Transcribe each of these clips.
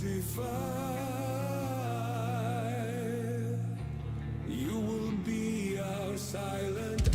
You will be our silent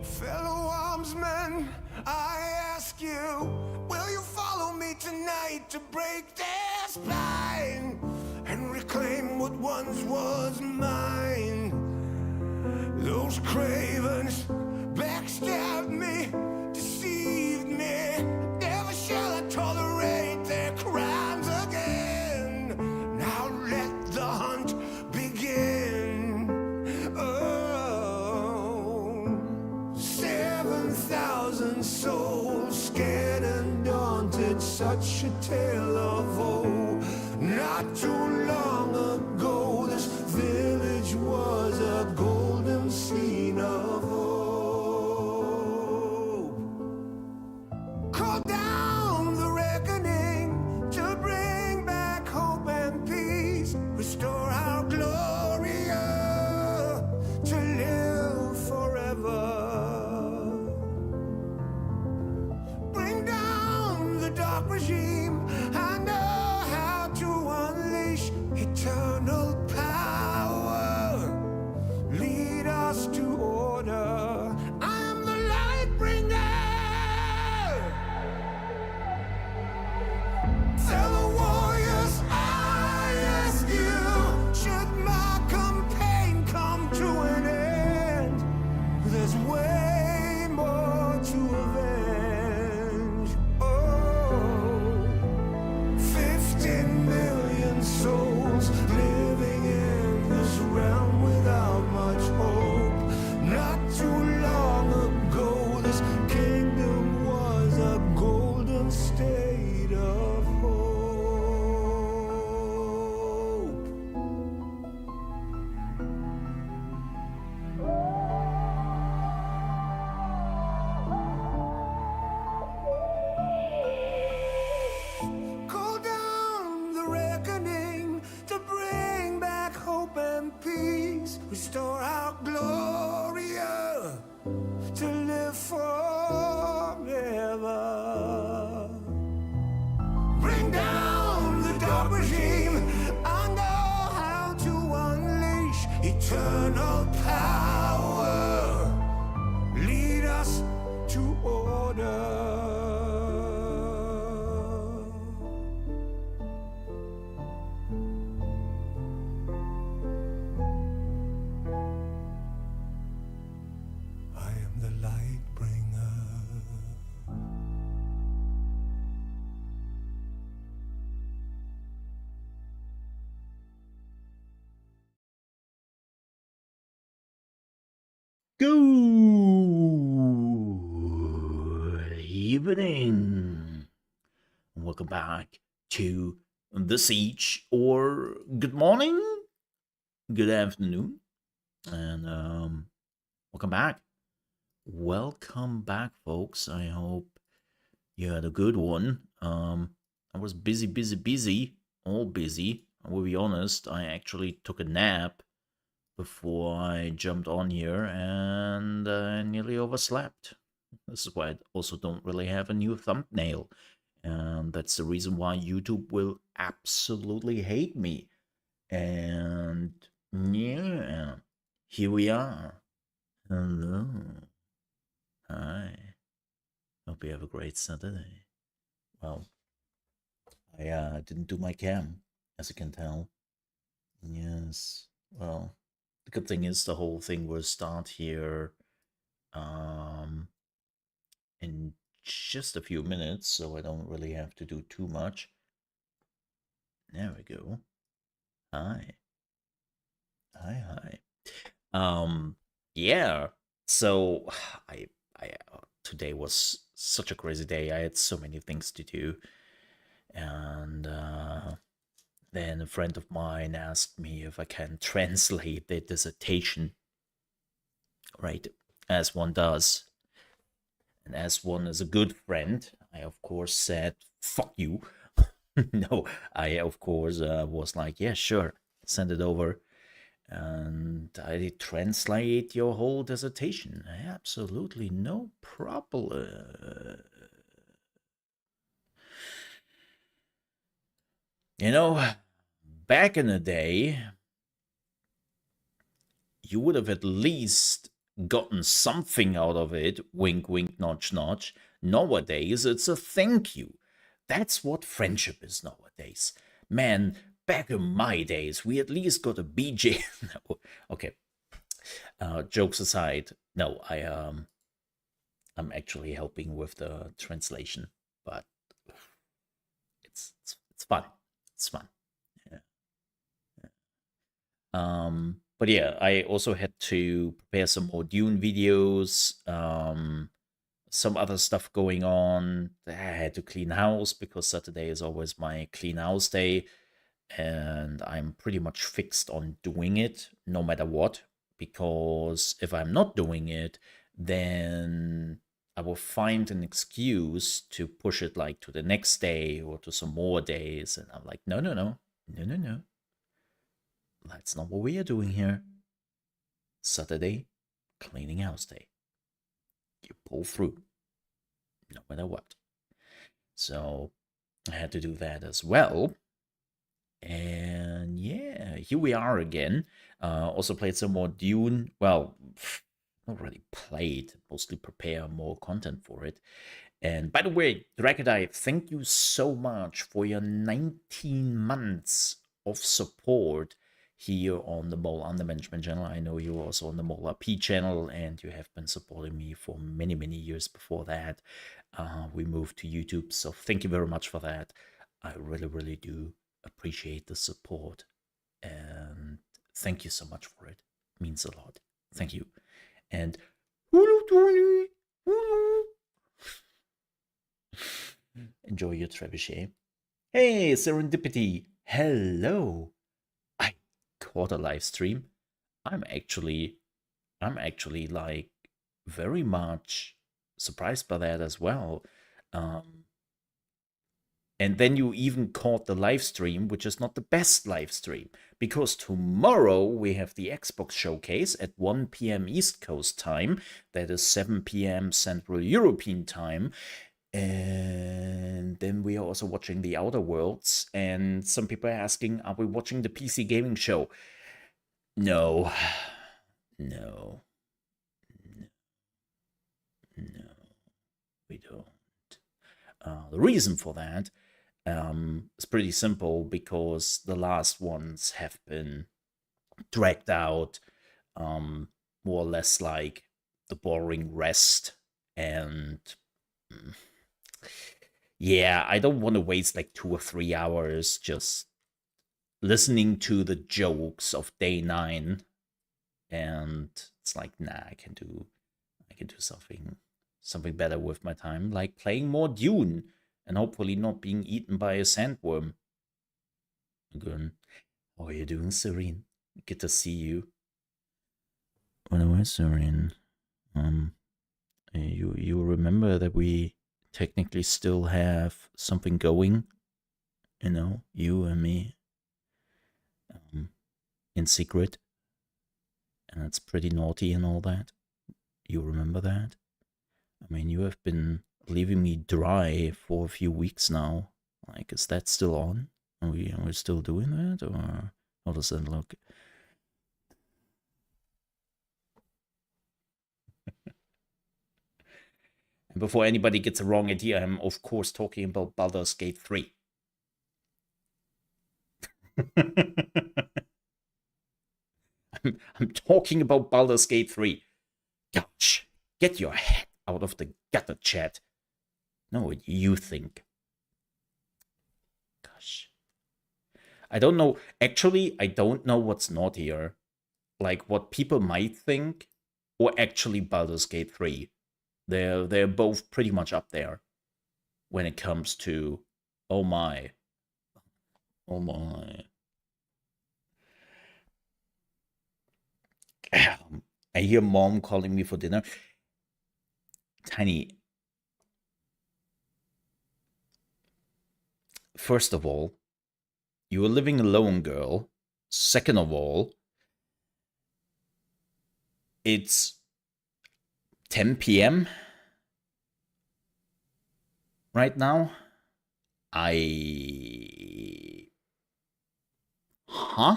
fellow armsmen, I ask you, will you follow me tonight to break their spine and reclaim what once was mine? Those cravens backstabbed me, deceived me. Never shall I tolerate their crimes again. Now let the hunt begin. Oh, 7,000 souls scared and daunted, such a tale of woe. Not too long ago, this village was a golden scene of hope. Call down the reckoning to bring back hope and peace. Restore our Gloria to live forever. Bring down the dark regime. I know how to unleash eternal power. Lead us to order. I am the light bringer. Fellow warriors, I ask you, should my campaign come to an end? There's way more to avenge. Oh, 15 million souls living in this realm without much hope. Not too long ago, this kingdom was a golden state of hope. Call down the reckoning to bring back hope and peace. Restore our Gloria to live forever. Bring down the dark regime. I know how to unleash eternal power. Lead us to order. I am the light bringer. Good evening. Welcome back to The Siege, or good morning, good afternoon, and welcome back. Welcome back, folks. I hope you had a good one. I was busy, all busy. I will be honest, I actually took a nap before I jumped on here and nearly overslept. This is why I also don't really have a new thumbnail. And that's the reason why YouTube will absolutely hate me. And yeah, here we are. Hello. Hi. Hope you have a great Saturday. Well, I didn't do my cam, as you can tell. Yes. Well, the good thing is the whole thing will start here um, in just a few minutes, so I don't really have to do too much. There we go. Hi. Hi. Yeah. So I today was such a crazy day. I had so many things to do, and then a friend of mine asked me if I can translate the dissertation, right? As one does. And as one is a good friend, I of course said, fuck you. No, I of course was like, yeah, sure, send it over. And I translate your whole dissertation. Absolutely no problem. You know, back in the day, you would have at least gotten something out of it. Wink, wink, notch, notch. Nowadays, it's a thank you. That's what friendship is nowadays. Man, back in my days, we at least got a BJ. No, okay. Jokes aside, no, I'm actually helping with the translation, but it's fun. It's fun. Yeah. But yeah, I also had to prepare some more Dune videos, some other stuff going on. I had to clean house because Saturday is always my clean house day, and I'm pretty much fixed on doing it no matter what. Because if I'm not doing it, then I will find an excuse to push it like to the next day or to some more days. And I'm like, no. That's not what we are doing here. Saturday, cleaning house day. You pull through, no matter what. So I had to do that as well. And yeah, here we are again. Also played some more Dune. Well, not really played, mostly prepare more content for it. And by the way, Dragadai, thank you so much for your 19 months of support here on the Mole Under Management channel. I know you're also on the Mole RP channel and you have been supporting me for many years before that. We moved to YouTube, so thank you very much for that. I really do appreciate the support and thank you so much for it. It means a lot. Thank you. And enjoy your trebuchet. Hey, Serendipity. Hello. I caught a live stream. I'm actually like very much surprised by that as well. Um, and then you even caught the live stream, which is not the best live stream, because tomorrow we have the Xbox showcase at 1 p.m. East Coast time. That is 7 p.m. Central European time. And then we are also watching The Outer Worlds. And some people are asking, are we watching the PC gaming show? No. No. No. We don't. The reason for that is pretty simple because the last ones have been dragged out, more or less like the boring rest. And yeah, I don't want to waste like 2 or 3 hours just listening to the jokes of day 9. And it's like, nah, I can do something better with my time, like playing more Dune and hopefully not being eaten by a sandworm again. How are you doing, Serene? Good to see you. By the way, Serene, You remember that we technically still have something going, you and me, in secret, and it's pretty naughty and all that. You remember that? I mean, you have been leaving me dry for a few weeks now. Like, is that still on? Are we still doing that, or how does that look? And before anybody gets the wrong idea, I'm of course talking about Baldur's Gate 3. I'm talking about Baldur's Gate 3. Gosh, get your head out of the gutter, chat. Know what you think. Gosh. I don't know. Actually, I don't know what's naughtier. Like what people might think, or actually Baldur's Gate 3. They're both pretty much up there when it comes to oh my. Oh my. I hear mom calling me for dinner. Tiny. First of all, you are living alone, girl. Second of all, it's 10 p.m. right now. Huh?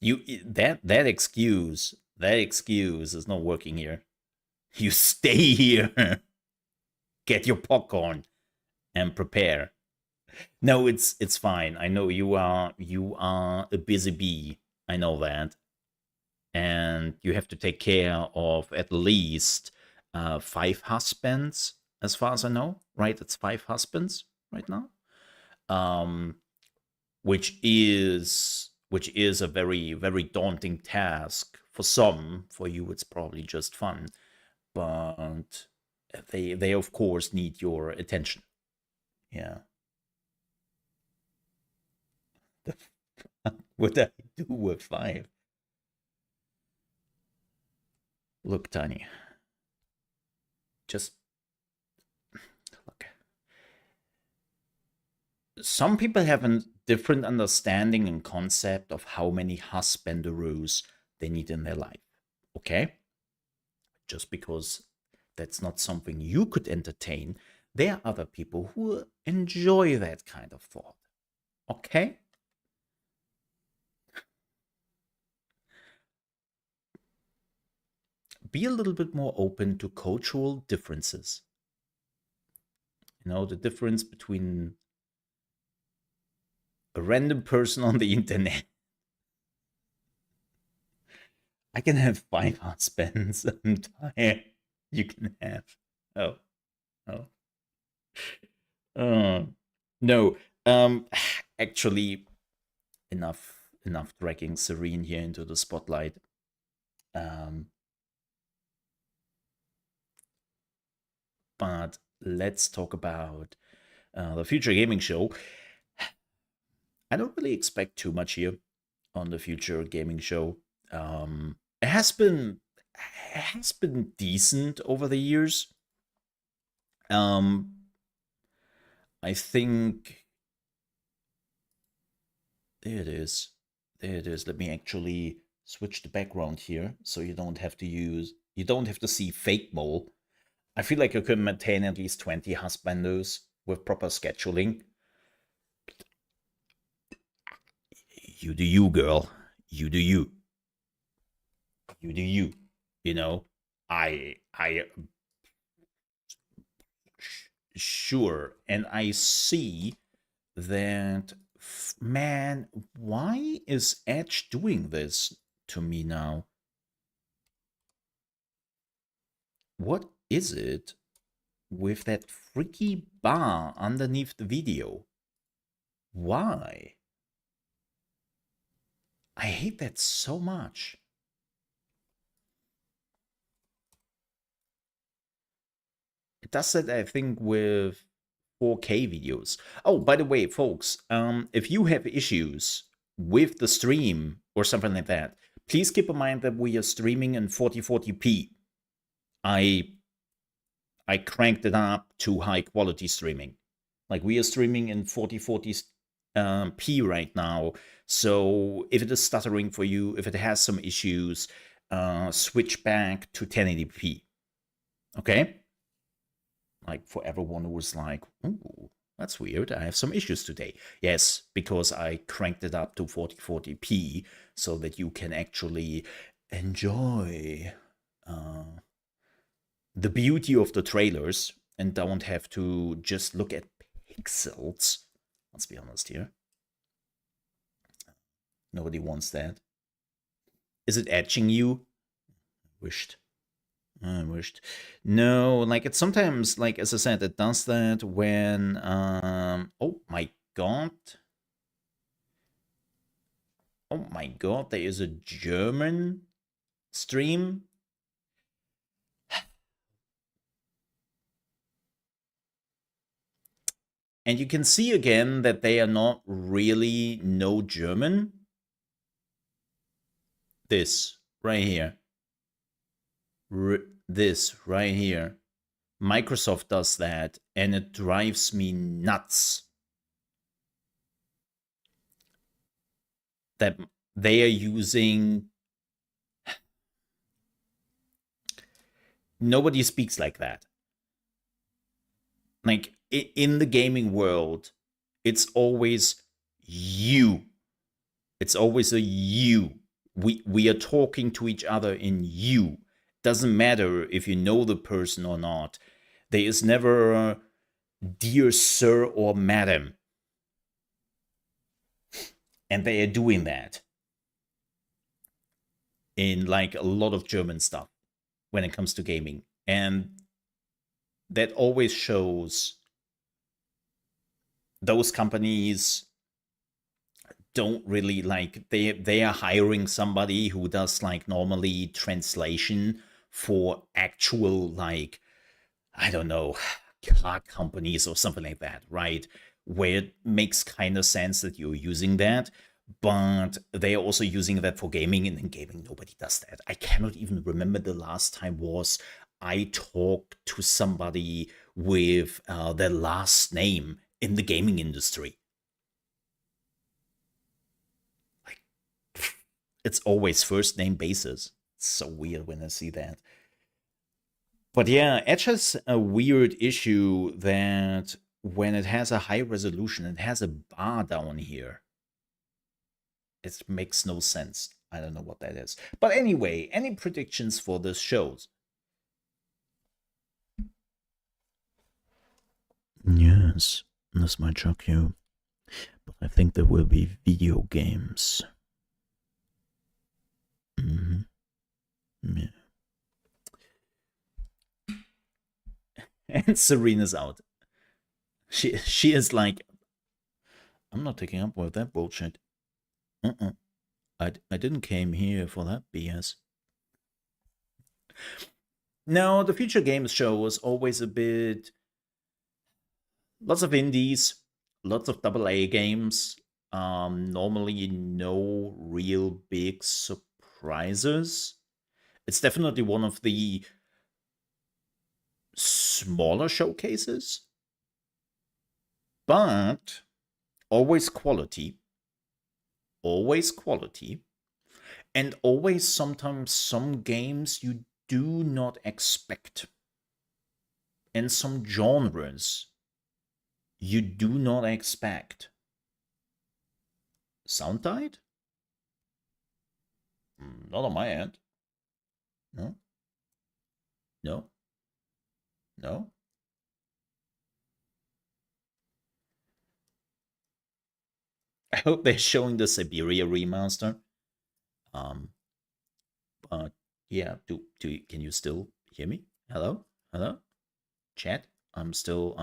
You that excuse is not working here. You stay here. Get your popcorn and prepare. No, it's fine. I know you are a busy bee. I know that. And you have to take care of at least 5 husbands, as far as I know. Right? It's 5 husbands right now. Which is a very, very daunting task for some. For you, it's probably just fun. But they of course need your attention. Yeah. What do I do with 5? Look, Tiny. Just look. Some people have a different understanding and concept of how many husbandaroos they need in their life. Okay? Just because that's not something you could entertain, there are other people who enjoy that kind of thought. Okay? Be a little bit more open to cultural differences. The difference between a random person on the internet. I can have 5 husbands. I'm tired. You can have. Oh. No. Actually, enough dragging Serene here into the spotlight. But let's talk about the future gaming show. I don't really expect too much here on the future gaming show. It has been decent over the years. I think there it is. Let me actually switch the background here so you don't have to see fake mole. I feel like you could maintain at least 20 husbandos with proper scheduling. You do you, girl. You do you. You do you. I sure, and I see that. Man, why is Edge doing this to me now? What is it with that freaky bar underneath the video? Why? I hate that so much. It does that, I think, with 4K videos. Oh, by the way, folks, if you have issues with the stream or something like that, please keep in mind that we are streaming in 4040p. I cranked it up to high quality streaming. Like we are streaming in 4040 p right now. So if it is stuttering for you, if it has some issues, switch back to 1080p. Okay? Like for everyone who was like, ooh, that's weird. I have some issues today. Yes, because I cranked it up to 4040p so that you can actually enjoy the beauty of the trailers and don't have to just look at pixels. Let's be honest here. Nobody wants that. Is it etching you? Wished. I wished. No, like it's sometimes, like as I said, it does that when oh my god. Oh my god, there is a German stream. And you can see again that they are not really no German. This right here. This right here. Microsoft does that, and it drives me nuts. That they are using. Nobody speaks like that. Like in the gaming world, it's always you. It's always a you. We are talking to each other in you. Doesn't matter if you know the person or not. There is never a dear sir or madam. And they are doing that in like a lot of German stuff when it comes to gaming. And that always shows those companies don't really like, they are hiring somebody who does like normally translation for actual, like, I don't know, car companies or something like that, right? Where it makes kind of sense that you're using that, but they are also using that for gaming, and in gaming nobody does that. I cannot even remember the last time was I talked to somebody with their last name in the gaming industry. Like, it's always first name basis. It's so weird when I see that. But yeah, Edge has a weird issue that when it has a high resolution, it has a bar down here. It makes no sense. I don't know what that is. But anyway, any predictions for this shows? Yes, this might shock you, but I think there will be video games. Yeah. And Serena's out. She is like, I'm not taking up with that bullshit. I didn't came here for that BS. No, the Future Games show was always a bit. Lots of indies, lots of AA games. Normally, no real big surprises. It's definitely one of the smaller showcases, but always quality. Always quality. And always sometimes some games you do not expect. And some genres you do not expect. Sound died? Not on my end. No? No? No? I hope they're showing the Siberia remaster. But yeah, can you still hear me? Hello? Hello? Chat? I'm still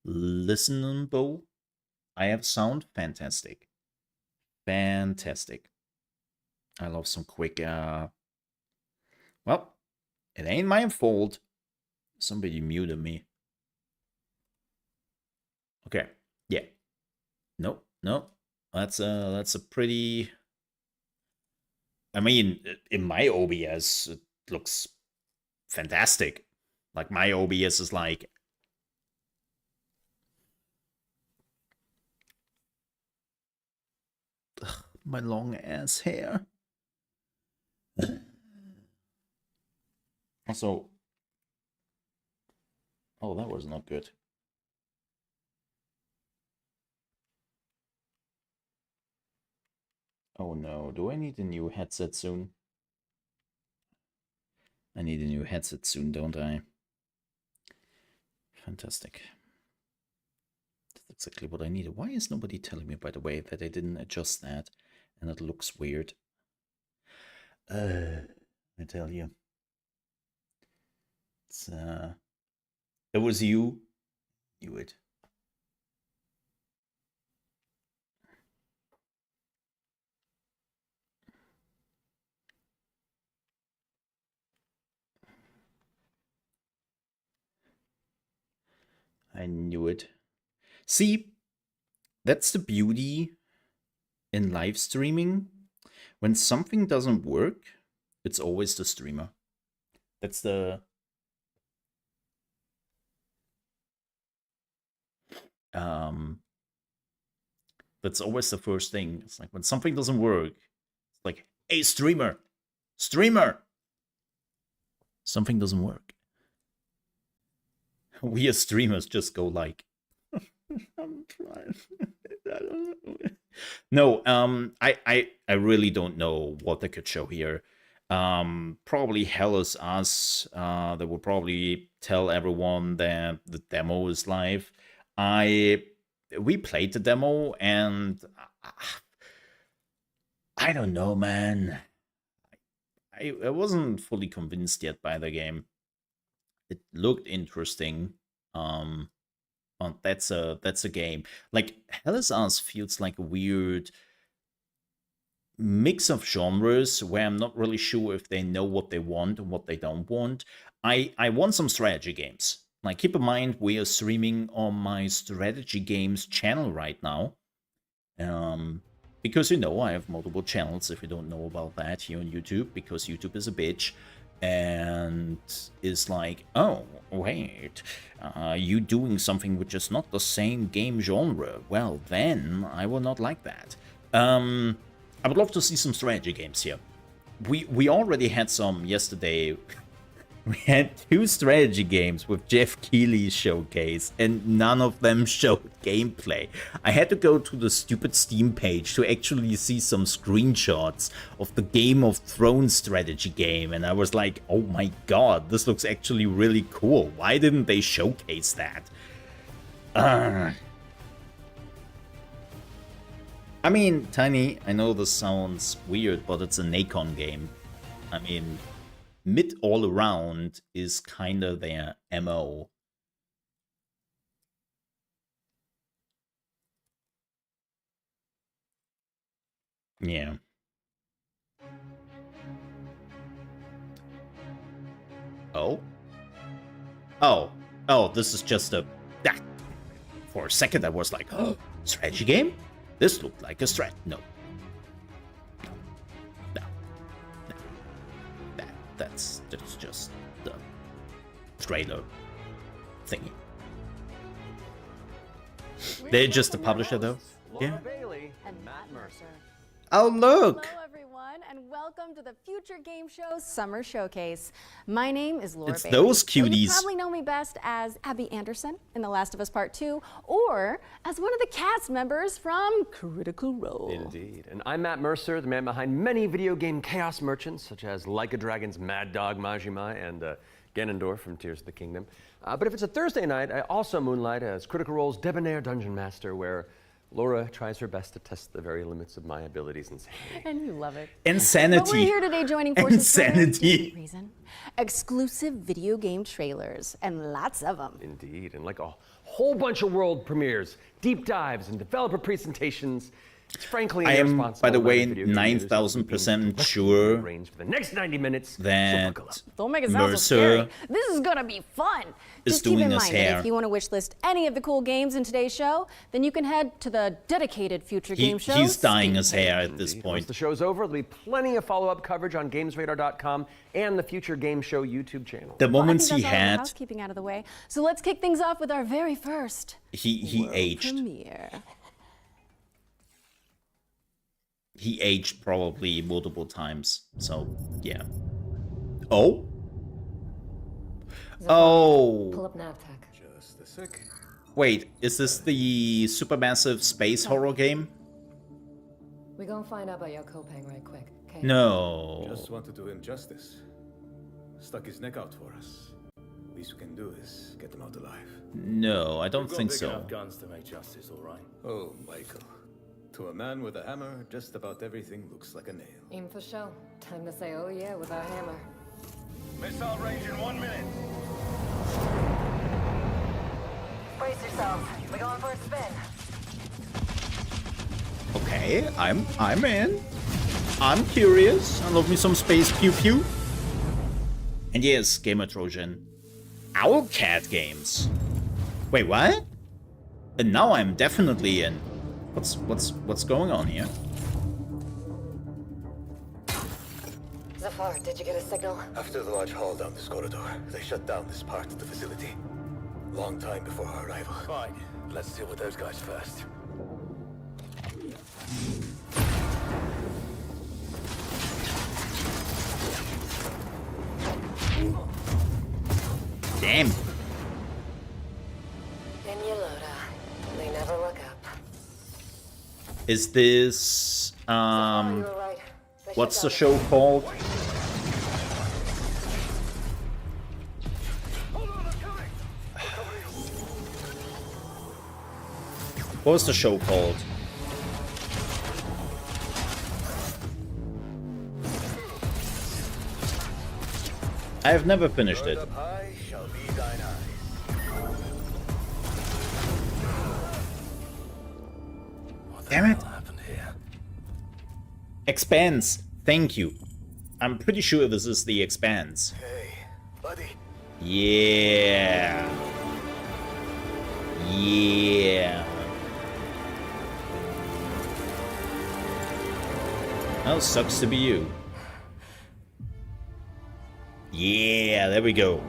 listenable. I have sound. Fantastic. Fantastic. I love some quick well, it ain't my fault. Somebody muted me. Okay. Yeah. No, no. That's a pretty, I mean, in my OBS it looks fantastic. Like my OBS is like my long ass hair. Also, oh, that was not good. Oh no, do I need a new headset soon? I need a new headset soon, don't I? Fantastic. That's exactly what I needed. Why is nobody telling me, by the way, that I didn't adjust that and it looks weird? I tell you. It's, it was you. Knew it. I knew it. See, that's the beauty in live streaming. When something doesn't work, it's always the streamer. That's the that's always the first thing. It's like when something doesn't work, it's like, hey, streamer, something doesn't work. We as streamers just go like, I'm trying. I don't know. No, I really don't know what they could show here. Probably Hell is Us. They will probably tell everyone that the demo is live. We played the demo and I don't know, man. I wasn't fully convinced yet by the game. It looked interesting. That's a game. Like Hell is Us feels like a weird mix of genres where I'm not really sure if they know what they want and what they don't want. I want some strategy games. Like, keep in mind, we are streaming on my strategy games channel right now. Because, you know, I have multiple channels, if you don't know about that, here on YouTube, because YouTube is a bitch. And is like, oh, wait, you doing something which is not the same game genre. Well, then I will not like that. I would love to see some strategy games here. We already had some yesterday. We had 2 strategy games with Jeff Keighley's showcase, and none of them showed gameplay. I had to go to the stupid Steam page to actually see some screenshots of the Game of Thrones strategy game, and I was like, oh my god, this looks actually really cool. Why didn't they showcase that? I mean, Tiny, I know this sounds weird, but it's a Nacon game. I mean, mid all around is kind of their MO. Yeah. Oh? Oh, this is just a... For a second I was like, oh, strategy game? This looked like a strat. No. That's just the trailer thingy. They're just the publisher, though. Yeah. Oh, look! Hello, everyone, and welcome to the Future Game Show's Summer Showcase. My name is Laura It's Bailey. those cuties. You probably know me best as Abby Anderson in The Last of Us Part 2, or as one of the cast members from Critical Role. Indeed. And I'm Matt Mercer, the man behind many video game chaos merchants, such as Like a Dragon's Mad Dog Majima and Ganondorf from Tears of the Kingdom. But if it's a Thursday night, I also moonlight as Critical Role's Debonair Dungeon Master, where Laura tries her best to test the very limits of my abilities and sanity. And you love it. Insanity. But we're here today joining forces for a Insanity. different reason. Exclusive video game trailers, and lots of them. Indeed. And like a whole bunch of world premieres, deep dives, and developer presentations, It's frankly I am, irresponsible by the way, amount of video game news that will be 9,000% deemed sure range for the next 90 minutes. So that buckle up. Don't make it sound so Mercer scary. This is gonna be fun. is Just keep in doing his mind that hair. if you want to wish list any of the cool games in today's show, then you can head to the dedicated future game show. He's dyeing his Steam hair at this Once point. the show's over, there'll be plenty of follow-up coverage on GamesRadar.com and the Future Game Show YouTube channel. The Well, I moments think he that's all the had, housekeeping out of the way. So let's kick things off with our very first he aged. premiere. He aged probably multiple times. So, yeah. Oh? Pull Oh! up NavTech. Just a sec. Wait, is this the supermassive space horror game? We gonna find out about your Kopang right quick, okay? No. Just want to do him justice. Stuck his neck out for us. Least we can do is get him out alive. No, I don't think so. Guns to make justice, all right. Oh, Michael. To a man with a hammer, just about everything looks like a nail. Aim for show. Time to say oh yeah with our hammer. Missile range in 1 minute. Brace yourselves. We going for a spin. Okay, I'm in. I'm curious. I love me some space pew pew. And yes, Gamer Trojan. Owlcat games. Wait, what? And now I'm definitely in. What's going on here? Zafar, did you get a signal? After the large haul down this corridor, they shut down this part of the facility. Long time before our arrival. Fine. Let's deal with those guys first. Damn. In Yolota. They never look up. Is this You were right. They what's shut the down show called? What was the show called? I have never finished it. Up high shall be thine eyes. Damn it. What happened here? Expanse. Thank you. I'm pretty sure this is the Expanse. Hey, buddy. Yeah. Yeah. Well, sucks to be you. Yeah, there we go.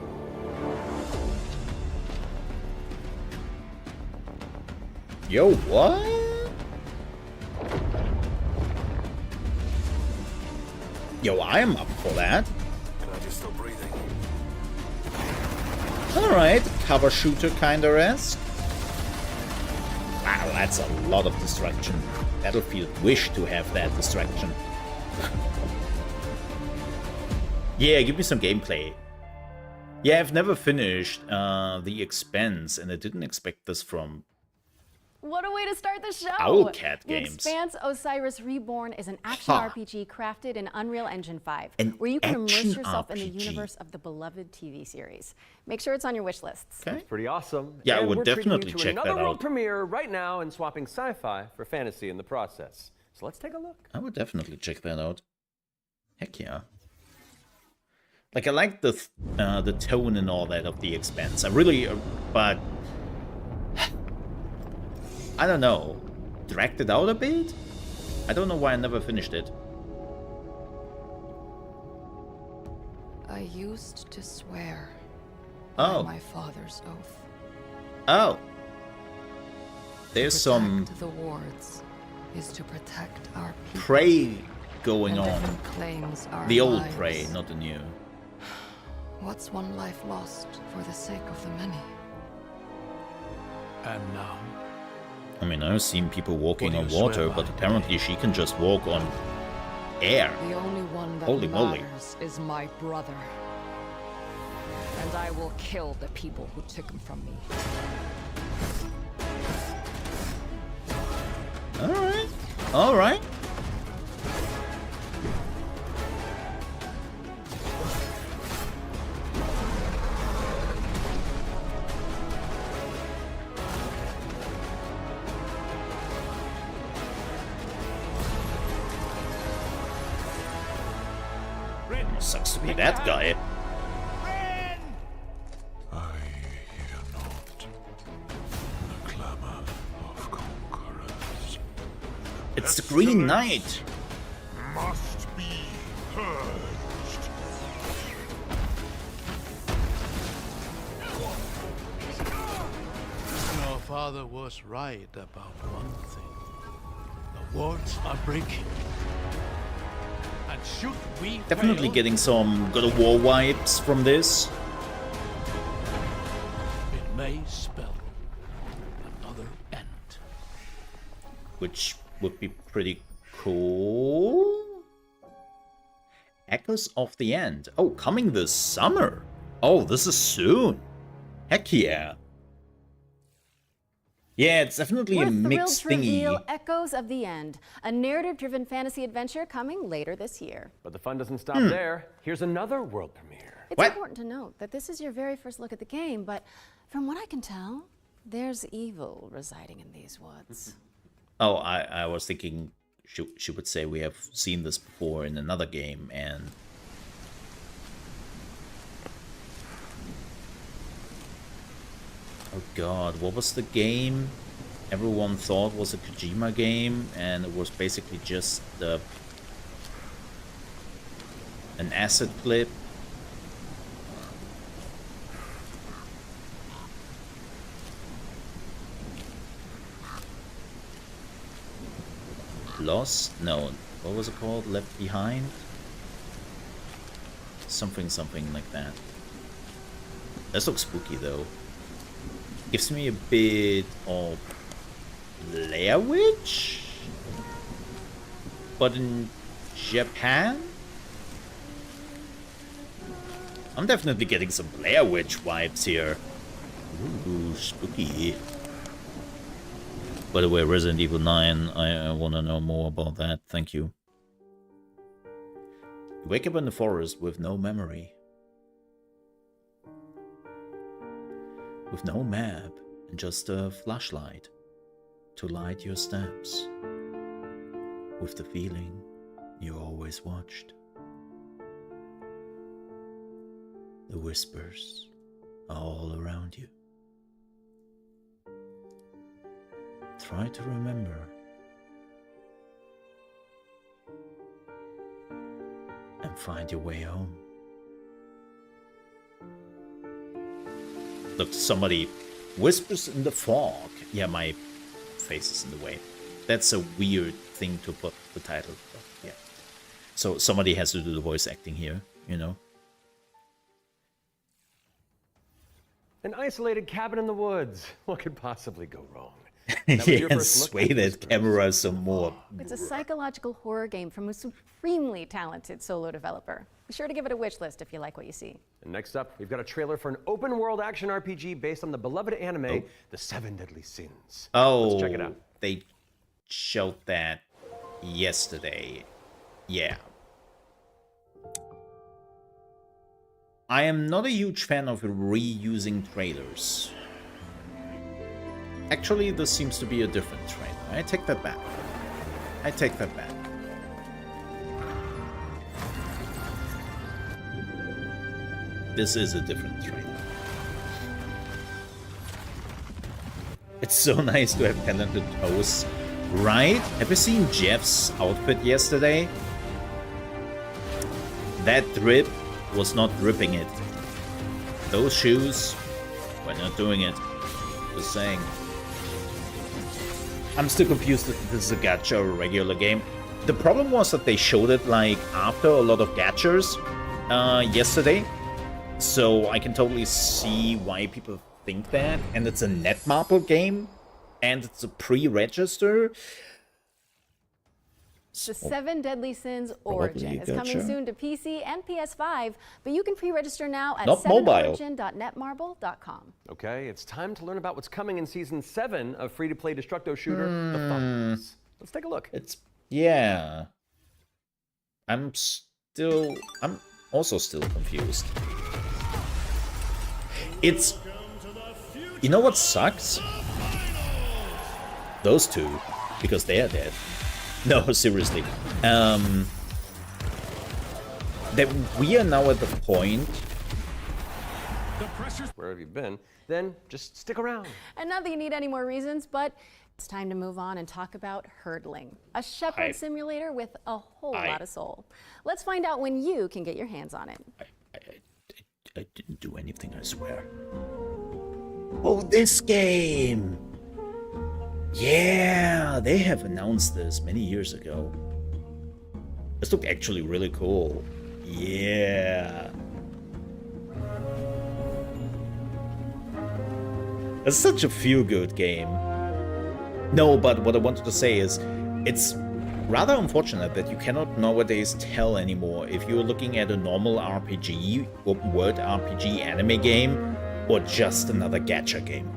Yo, what? Yo, I am up for that. Glad you're still breathing. Alright, cover shooter kinda esque. Wow, that's a lot of distraction. Battlefield wish to have that distraction. Yeah, give me some gameplay. Yeah, I've never finished The Expanse, and I didn't expect this from... What a way to start the show! Owlcat The games. Expanse Osiris Reborn is an action Ha. RPG crafted in Unreal Engine 5, An where you can immerse action yourself in the RPG. universe of the beloved TV series. Make sure it's on your wish lists. Okay. Pretty awesome. Yeah, I And would we're treating definitely you to check another that world out. premiere right now and swapping sci-fi for fantasy in the process. So let's take a look. I would definitely check that out. Heck yeah. Like, I like the tone and all that of The Expanse. I really, but... I don't know. Dragged it out a bit? I don't know why I never finished it. I used to swear Oh. by my father's oath. Oh. There's some Protect the wards is to protect our people. prey going and on. if it claims our The old lives, prey, not the new. What's one life lost for the sake of the many? And now? I mean, I've seen people walking What on do you swear water, by? but apparently she can just walk on air. The only one that Holy moly. matters is my brother. And I will kill the people who took him from me. Alright. Alright. Sucks to be that guy. I hear not the clamor of conquerors. It's the Green Knight. Must be purged. Your father was right about one thing. The wards are breaking. And should we Definitely fail, getting some God of War vibes from this. it may spell another end. Which would be pretty cool. Echoes of the End. Oh, coming this summer. Oh, this is soon. Heck yeah. Yeah, it's definitely We're a thrilled mixed to reveal thingy. Echoes of the End, a narrative-driven fantasy adventure coming later this year. But the fun doesn't stop there. Here's another world premiere. It's What? important to note that this is your very first look at the game, but from what I can tell, there's evil residing in these woods. Oh, I was thinking she would say we have seen this before in another game, and oh god, what was the game everyone thought was a Kojima game, and it was basically just an asset flip? Lost? No. What was it called? Left Behind? Something like that. This looks spooky though. Gives me a bit of Blair Witch? But in Japan? I'm definitely getting some Blair Witch vibes here. Ooh, spooky. By the way, Resident Evil 9, I want to know more about that. Thank you. You wake up in the forest with no memory. With no map and just a flashlight to light your steps. With the feeling you're always watched. The whispers are all around you. Try to remember. And find your way home. Look, somebody whispers in the fog. Yeah, my face is in the way. That's a weird thing to put the title. But yeah. So somebody has to do the voice acting here, you know. An isolated cabin in the woods. What could possibly go wrong? Yeah, and sway that camera some more. It's a psychological horror game from a supremely talented solo developer. Be sure to give it a wish list if you like what you see. And next up, we've got a trailer for an open-world action RPG based on the beloved anime, The Seven Deadly Sins. Oh, let's check it out. They showed that yesterday. Yeah. I am not a huge fan of reusing trailers. Actually, this seems to be a different trailer. I take that back. I take that back. This is a different trailer. It's so nice to have talented hosts, right? Have you seen Jeff's outfit yesterday? That drip was not dripping it. Those shoes were not doing it. Just saying. I'm still confused if this is a gacha or a regular game. The problem was that they showed it like after a lot of gachas yesterday. So I can totally see why people think that. And it's a Netmarble game. And it's a pre-register. The Seven Deadly Sins Origin is coming soon to PC and PS5, but you can pre-register now at 7origin.netmarble.com. Okay, it's time to learn about what's coming in Season 7 of free-to-play destructo shooter, The Funds. Let's take a look. Yeah. I'm also still confused. You know what sucks? Those two, because they are dead. No, seriously. that we are now at the point. Where have you been? Then just stick around. And not that you need any more reasons, but it's time to move on and talk about hurdling, a shepherd simulator with a whole lot of soul. Let's find out when you can get your hands on it. I didn't do anything, I swear. Oh, this game! Yeah, they have announced this many years ago. This looked actually really cool. Yeah. It's such a feel-good game. No, but what I wanted to say is, it's rather unfortunate that you cannot nowadays tell anymore if you're looking at a normal RPG, open world RPG anime game, or just another gacha game.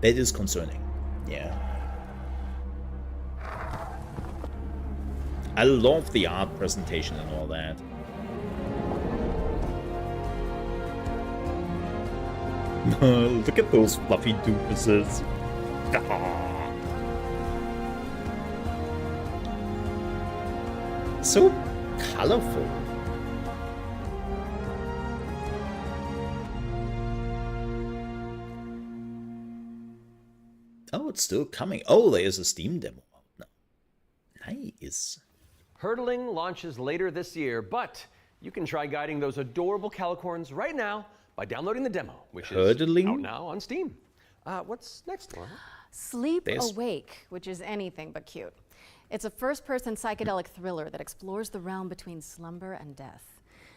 That is concerning. Yeah. I love the art presentation and all that. Look at those fluffy doofuses. So colorful. Oh, it's still coming. Oh, there's a Steam demo out now. Nice. Hurdling launches later this year, but you can try guiding those adorable calicorns right now by downloading the demo, which is out now on Steam. What's next, Laura? Sleep Awake, which is anything but cute. It's a first-person psychedelic thriller that explores the realm between slumber and death.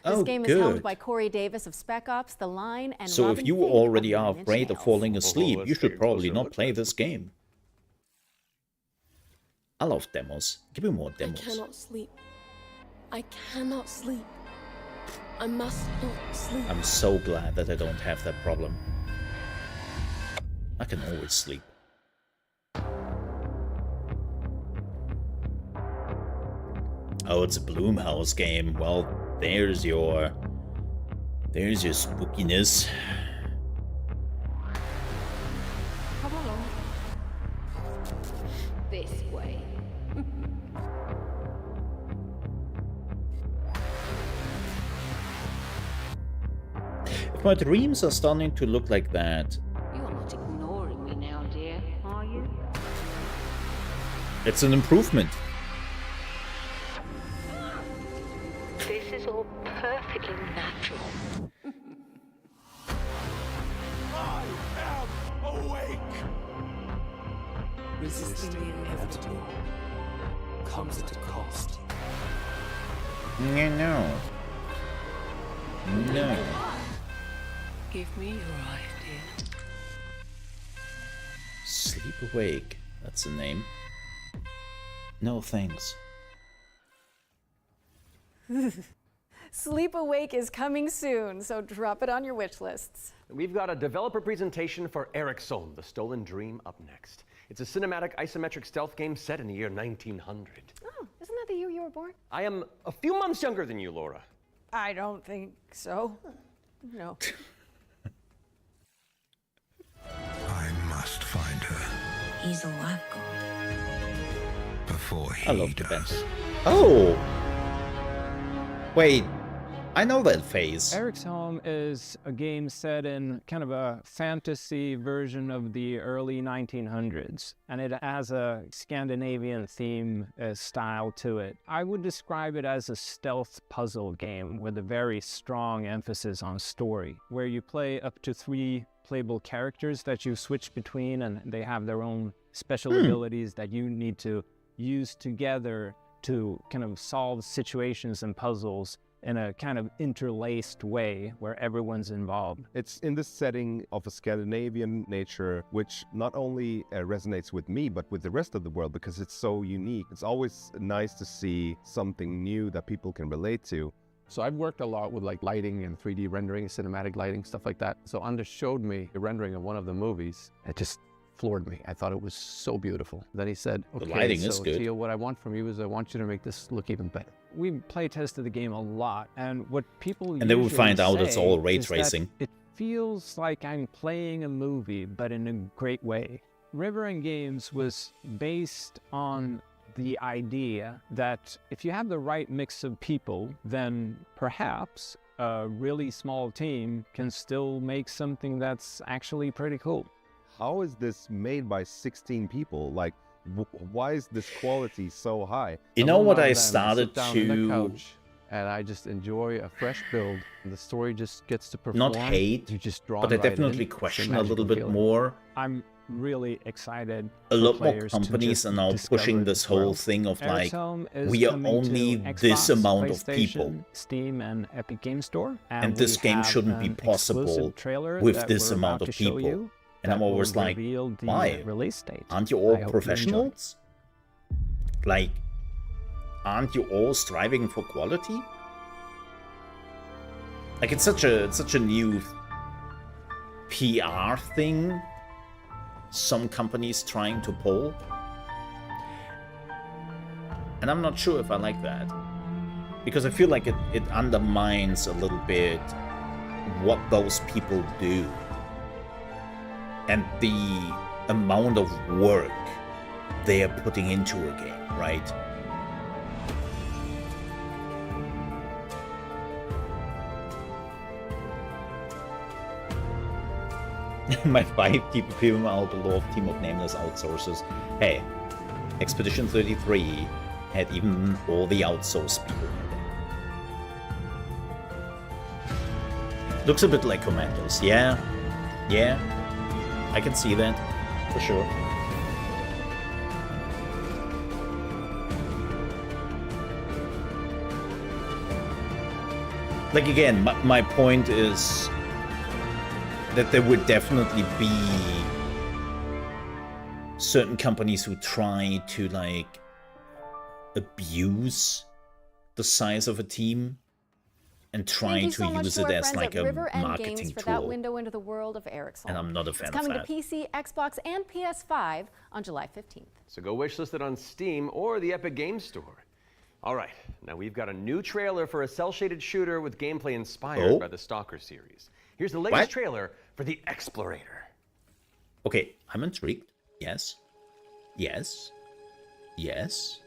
This game is helmed by Corey Davis of Spec Ops, The Line, and so Robin if you Fink already of are Nine Inch afraid of Nails. falling asleep, you should probably not play this game. I love demos. Give me more demos. I cannot sleep. I cannot sleep. I must not sleep. I'm so glad that I don't have that problem. I can always sleep. Oh, it's a Bloomhouse game. Well, there's your spookiness. Come along. This way. If my dreams are starting to look like that, You're not ignoring me now, dear, are you? it's an improvement. This is all perfectly natural. I am awake! Resisting the inevitable comes at a cost. No. No. Give me your idea. Sleep Awake. That's the name. No thanks. Sleep Awake is coming soon, so drop it on your wish lists. We've got a developer presentation for Ericsson, The Stolen Dream, up next. It's a cinematic isometric stealth game set in the year 1900. Oh, isn't that the year you were born? I am a few months younger than you, Laura. I don't think so. No. I must find her He's a lifeguard. before he I love the does. best. Oh! Wait, I know that phase. Eric's Home is a game set in kind of a fantasy version of the early 1900s, and it has a Scandinavian theme style to it. I would describe it as a stealth puzzle game with a very strong emphasis on story, where you play up to 3 playable characters that you switch between, and they have their own special abilities that you need to use together to kind of solve situations and puzzles in a kind of interlaced way where everyone's involved. It's in this setting of a Scandinavian nature, which not only resonates with me, but with the rest of the world, because it's so unique. It's always nice to see something new that people can relate to. So I've worked a lot with like lighting and 3D rendering, cinematic lighting, stuff like that. So Anders showed me a rendering of one of the movies. It just floored me. I thought it was so beautiful. Then he said, okay, The lighting so is good. Theo, what I want from you is I want you to make this look even better. We play tested the game a lot, and what people And then we find out it's all ray is that tracing. it feels like I'm playing a movie, but in a great way. River and Games was based on the idea that if you have the right mix of people, then perhaps a really small team can still make something that's actually pretty cool. How is this made by 16 people? Like, why is this quality so high? You know what I started to... And I just enjoy a fresh build. The story just gets to perform. Not hate, you just draw but I right definitely in. question a little bit more. I'm really excited. A lot more companies are now pushing this whole thing of like, we are only this amount of people. Steam and Epic Game Store. And this game shouldn't be possible with this amount of people. And I'm always like, why? Aren't you all professionals? Like, aren't you all striving for quality? Like, it's such a new PR thing some companies trying to pull. And I'm not sure if I like that. Because I feel like it undermines a little bit what those people do. And the amount of work they are putting into a game, right? My 5 people are beloved team of nameless outsourcers. Hey, Expedition 33 had even all the outsourced people in there. Looks a bit like Commandos, yeah. Yeah, I can see that, for sure. Like, again, my point is that there would definitely be certain companies who try to, like, abuse the size of a team and try to use it as like a marketing tool. For that window into the world of Eric's. And I'm not a fan of that. It's coming to PC, Xbox, and PS5 on July 15th. So go wishlist it on Steam or the Epic Game Store. All right, now we've got a new trailer for a cel-shaded shooter with gameplay inspired by the Stalker series. Here's the latest trailer for The Explorator. Okay, I'm intrigued. Yes. Yes. Yes.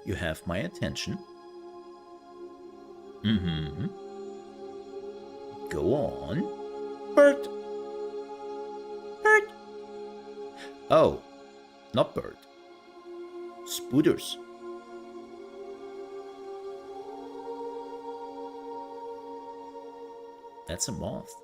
You have my attention. Mm-hmm. Go on. Bird. Bird. Oh, not bird. Spooters. That's a moth.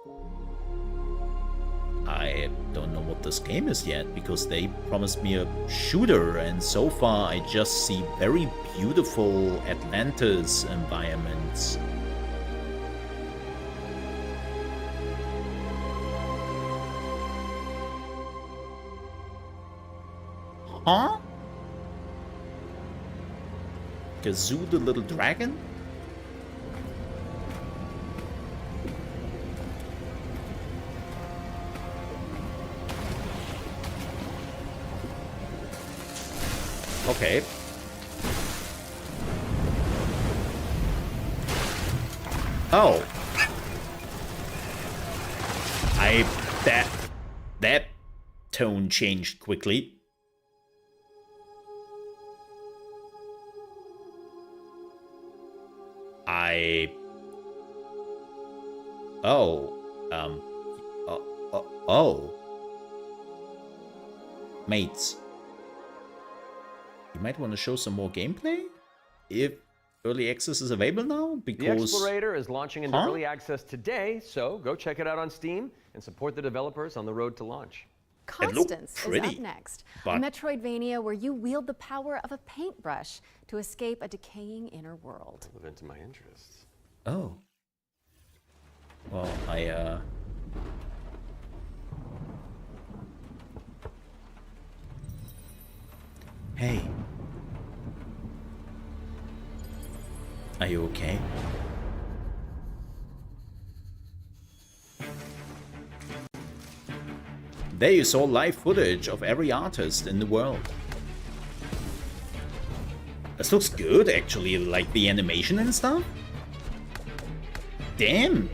I don't know what this game is yet, because they promised me a shooter, and so far I just see very beautiful Atlantis environments. Huh? Kazoo the Little Dragon? Okay. Oh. That tone changed quickly. Mates. You might want to show some more gameplay if early access is available now, because The Explorator is launching into early access today, so go check it out on Steam and support the developers on the road to launch. Constance is up next. A Metroidvania where you wield the power of a paintbrush to escape a decaying inner world. Relevant to my interests. Oh. Well, Hey. Are you okay? There you saw live footage of every artist in the world. This looks good, actually, like the animation and stuff. Damn.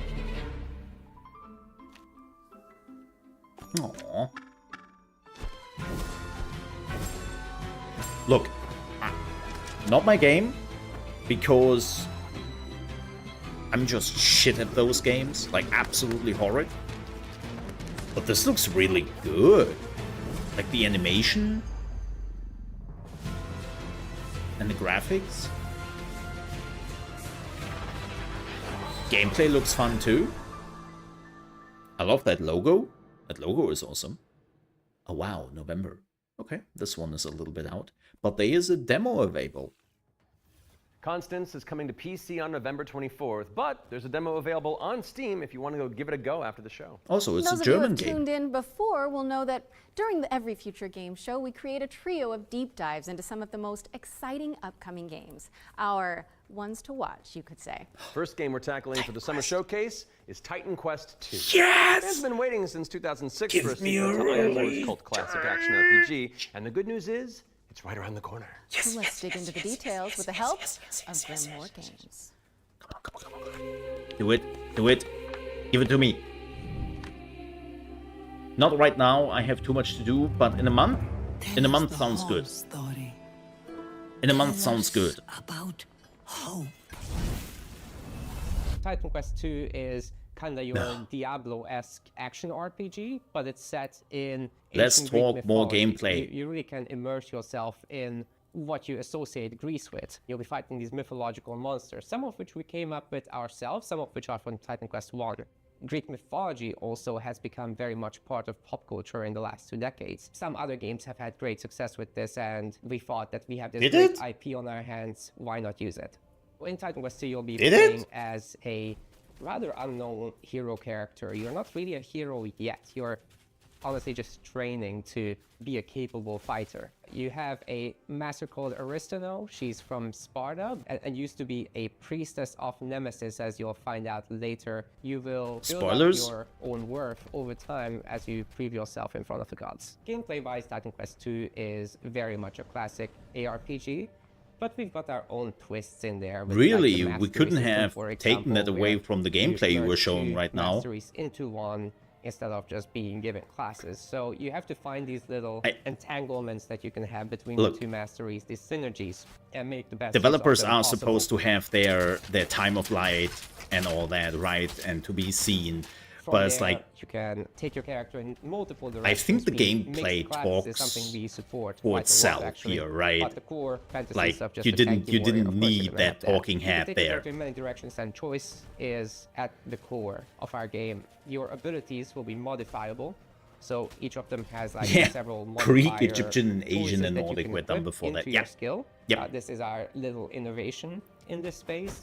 Aww. Look, Not my game, because I'm just shit at those games, like absolutely horrid. But this looks really good. Like the animation and the graphics. Gameplay looks fun too. I love that logo. That logo is awesome. Oh wow, November. Okay, this one is a little bit out. But there is a demo available. Constance is coming to PC on November 24th, but there's a demo available on Steam if you want to go give it a go after the show. Also, it's Those a German of you who have game. tuned in before will know that during the Every Future Game Show, we create a trio of deep dives into some of the most exciting upcoming games. Our ones to watch, you could say. First game we're tackling for the summer showcase is Titan Quest 2. Yes! It's been waiting since 2006 Give for a me sequel to a Iron really Lord's cult classic action RPG, and the good news is, it's right around the corner. So let's dig into the details with the help of Grimoire Games. Come on. Do it. Do it. Give it to me. Not right now, I have too much to do, but in a month? In a month sounds good. In a month sounds good. About hope. Titan Quest 2 is kind of your Diablo-esque action RPG, but it's set in Let's ancient Greek talk more mythology. gameplay. You really can immerse yourself in what you associate Greece with. You'll be fighting these mythological monsters, some of which we came up with ourselves, some of which are from Titan Quest 1. Greek mythology also has become very much part of pop culture in the last 2 decades. Some other games have had great success with this, and we thought that we have this great IP on our hands, why not use it? In Titan Quest 2, you'll be playing as a rather unknown hero character. You're not really a hero yet. You're honestly just training to be a capable fighter. You have a master called Aristano. She's from Sparta and used to be a priestess of Nemesis, as you'll find out later. You will build up your own worth over time as you prove yourself in front of the gods. Gameplay-wise, Titan Quest 2 is very much a classic ARPG. But we've got our own twists in there. With Really? like We couldn't have taken that away from the gameplay you were showing right now. Masteries into one instead of just being given classes. So you have to find these little entanglements that you can have between the two masteries, these synergies, and make the best. Developers are supposed to have their time of light and all that, right? And to be seen. But it's like, you can take your character in multiple directions. I think the gameplay talks for itself here, right? But the core fantasy like stuff, just you didn't need that talking head you can take there. in many directions, and choice is at the core of our game. Your abilities will be modifiable, so each of them has like several Greek, Egyptian, Asian, and Nordic were done before that. Your skill. Yep. This is our little innovation in this space.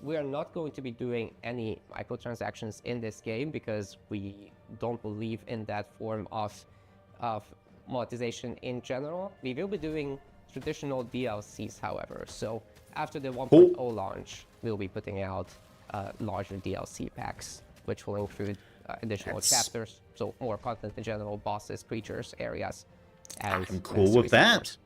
We are not going to be doing any microtransactions in this game because we don't believe in that form of monetization in general. We will be doing traditional DLCs, however. So after the 1.0 launch, we'll be putting out larger DLC packs, which will include additional chapters, so more content in general, bosses, creatures, areas. And I'm cool with that.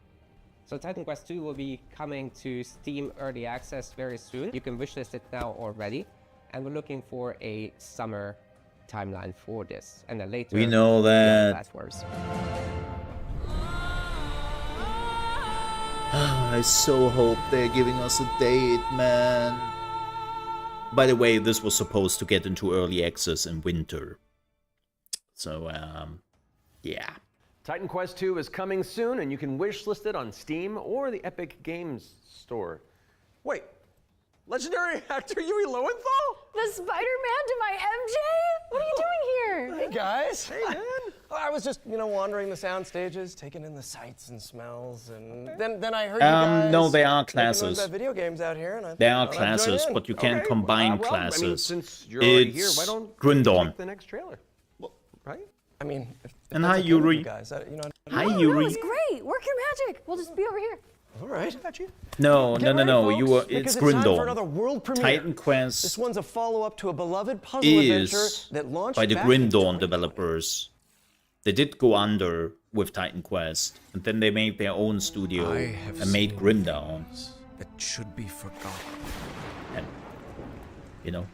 So Titan Quest 2 will be coming to Steam Early Access very soon. You can wishlist it now already. And we're looking for a summer timeline for this. And then later, we know that. Platforms. I so hope they're giving us a date, man. By the way, this was supposed to get into Early Access in winter. So, yeah. Titan Quest 2 is coming soon, and you can wishlist it on Steam or the Epic Games Store. Wait, legendary actor Yui Lowenthal? The Spider-Man to my MJ? What are you doing here? Hey guys. Hey man. I was just, wandering the sound stages, taking in the sights and smells, and then I heard you guys. No, they are classes. About video games out here, and they are classes, but you can combine classes. I mean, since you're already here, why don't Grindon. check the next trailer? Well, right? I mean, and hi Yuri. Hi Yuri. It's great. Work your magic. We'll just be over here. All right. No. Folks, You are. It's Grindon. For another world premiere. Titan Quest. This one's a follow-up to a beloved puzzle adventure that launched by the back Grindon developers. They did go under with Titan Quest, and then they made their own studio and made Grindon. That should be forgotten. And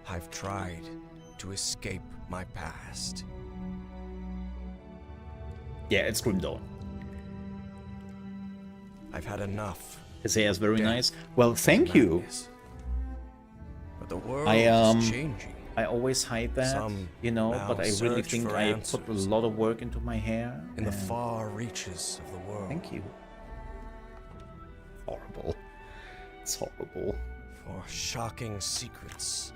I've tried to escape my past. Yeah, it's Grim Dawn. I've had enough. His hair is very nice. Well, thank you. But the world is changing. I always hide that, you know, but I really think I put a lot of work into my hair. In the far reaches of the world. Thank you. Horrible. It's horrible. For shocking secrets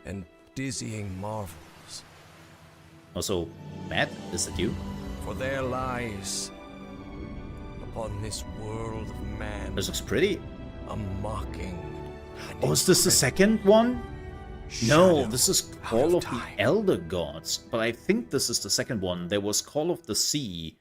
and dizzying marvels. Also, Matt, is that you? For there lies upon this world of man. This looks pretty. A mocking. Oh, is this the second one? No, this is Call of the Elder Gods, but I think this is the second one. There was Call of the Sea,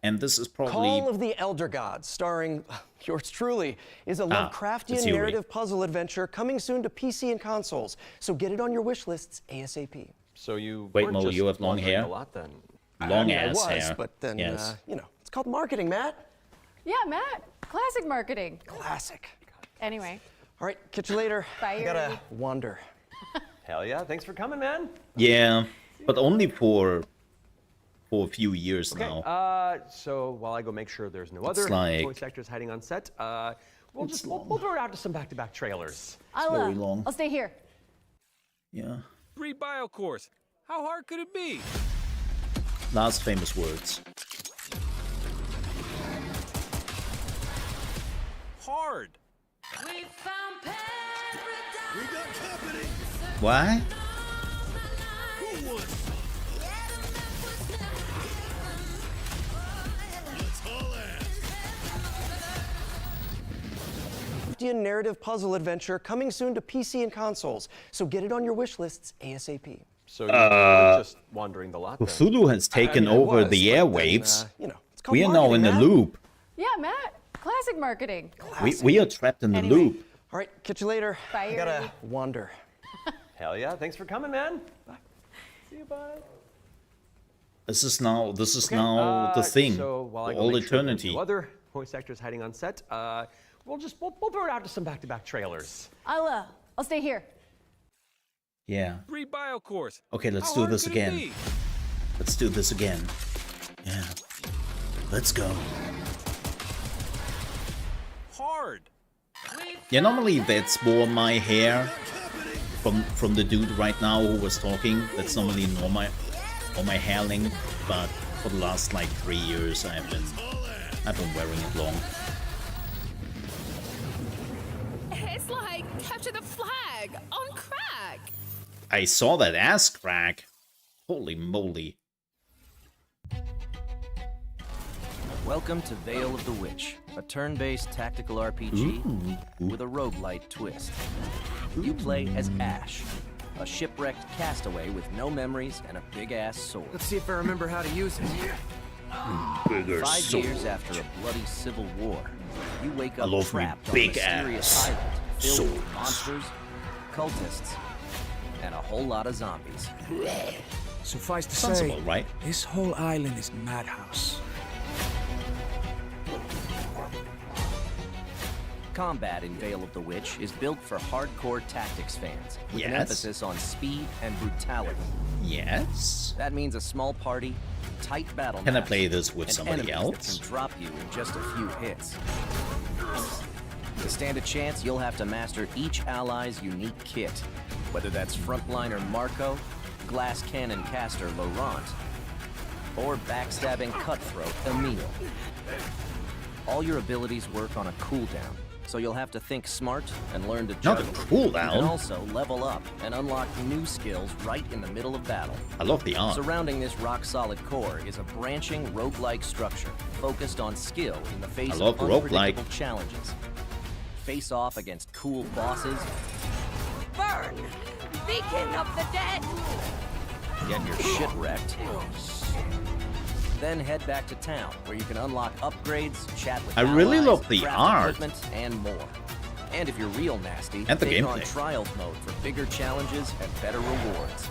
and this is probably... Call of the Elder Gods, starring yours truly, is a Lovecraftian narrative puzzle adventure coming soon to PC and consoles. So get it on your wish lists ASAP. So you Wait, Mo, you have long hair? A lot then. Long ass hair. But then, yes. You know, it's called marketing, Matt. Yeah, Matt. Classic marketing. Classic. Anyway. All right, catch you later. Bye. I gotta wander. Hell yeah, thanks for coming, man. Yeah, but only for a few years now. So while I go make sure there's no other voice actors hiding on set, we'll throw it out to some back-to-back trailers. Very long. I'll stay here. Yeah. Free bio course. How hard could it be? Last famous words. Hard. We found paradise. We got company. Why? Who won? Let's haul ass. Narrative puzzle adventure coming soon to PC and consoles. So get it on your wish lists ASAP. So you're just wandering the lot then. Cthulhu has taken over the airwaves. You know, it's We are now in the loop. Yeah, Matt. Classic marketing. We are trapped in the loop. All right, catch you later. Bye. I gotta wander. Hell yeah, thanks for coming, man. Bye. See you, bye. This is now the thing. So while I go all make sure eternity. there's no other voice actors hiding on set, we'll throw it out to some back-to-back trailers. I'll stay here. Yeah. Free bio course. Okay, let's How do hard this could it again. be? Let's do this again. Yeah. Let's go. Hard. Yeah, normally that's more my hair from the dude right now who was talking. That's normally normal or my hair length, but for the last like 3 years I've been wearing it long. It's like capture the flag on crack. I saw that ass crack. Holy moly. Welcome to Veil of the Witch, a turn-based tactical RPG with a roguelite twist. You play as Ash, a shipwrecked castaway with no memories and a big-ass sword. Let's see if I remember how to use it. Bigger 5 sword. years after a bloody civil war, you wake I up love me trapped on a big mysterious ass island filled with swords. monsters, cultists, and a whole lot of zombies. Suffice to Sounds say, about right. this whole island is madhouse. Combat in Veil of the Witch is built for hardcore tactics fans, with an Yes. emphasis on speed and brutality. Yes. That means a small party, tight battle Can I maps, play this with and somebody enemies else? that can drop you in just a few hits. To stand a chance, you'll have to master each ally's unique kit, whether that's frontliner Marco, glass cannon caster Laurent, or backstabbing cutthroat Emile. All your abilities work on a cooldown, so you'll have to think smart and learn to Not a juggle. cooldown. You can also level up and unlock new skills right in the middle of battle. I love the art. Surrounding this rock-solid core is a branching roguelike structure focused on skill in the face I of love roguelike. unpredictable challenges. Face off against cool bosses, Burn! Beacon of the dead! get your shit wrecked. Then head back to town, where you can unlock upgrades, chat with I really allies, love the craft art. equipment, and more. And if you're real nasty, And the take on gameplay. Trials mode for bigger challenges and better rewards.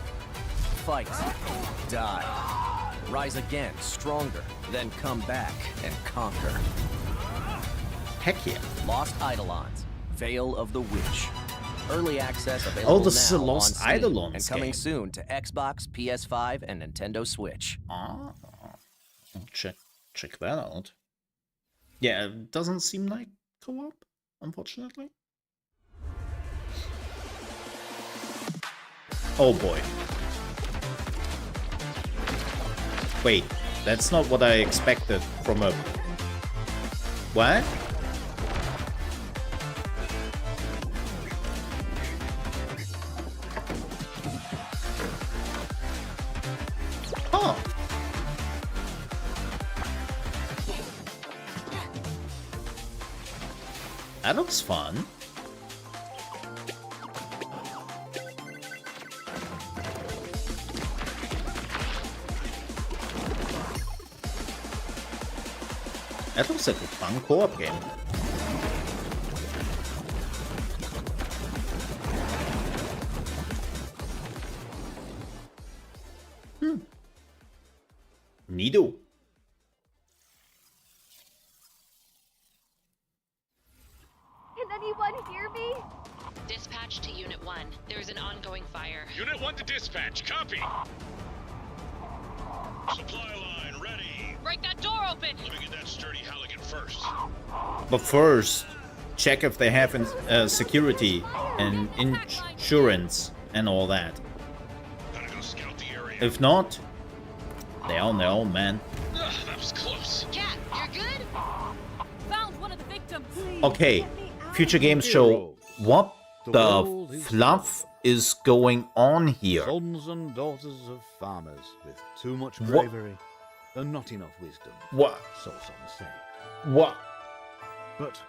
Fight, die, rise again, stronger, then come back and conquer. Heck yeah. Lost Eidolons, Veil of the Witch. Early access available Oh, this is a now Lost on Steam, Eidolons and coming game. soon to Xbox, PS5, and Nintendo Switch. Ah. I'll check that out. Yeah, it doesn't seem like co-op, unfortunately. Oh boy. Wait, that's not what I expected from a... What? Huh. That looks fun. That looks like a fun co-op game. Neato. Can anyone hear me? Dispatch to Unit 1. There's an ongoing fire. Unit 1 to dispatch. Copy. Supply line ready. Break that door open! Let me get that sturdy Halligan first. But first, check if they have security and insurance and all that. Gotta go scout the area. If not, they on their own, man. That was close. Cat, you're good? Found one of the victims. Okay, Future Games Show. What the fluff is going on here? Sons and daughters of farmers with too much bravery and not enough wisdom. What? So some say. What? But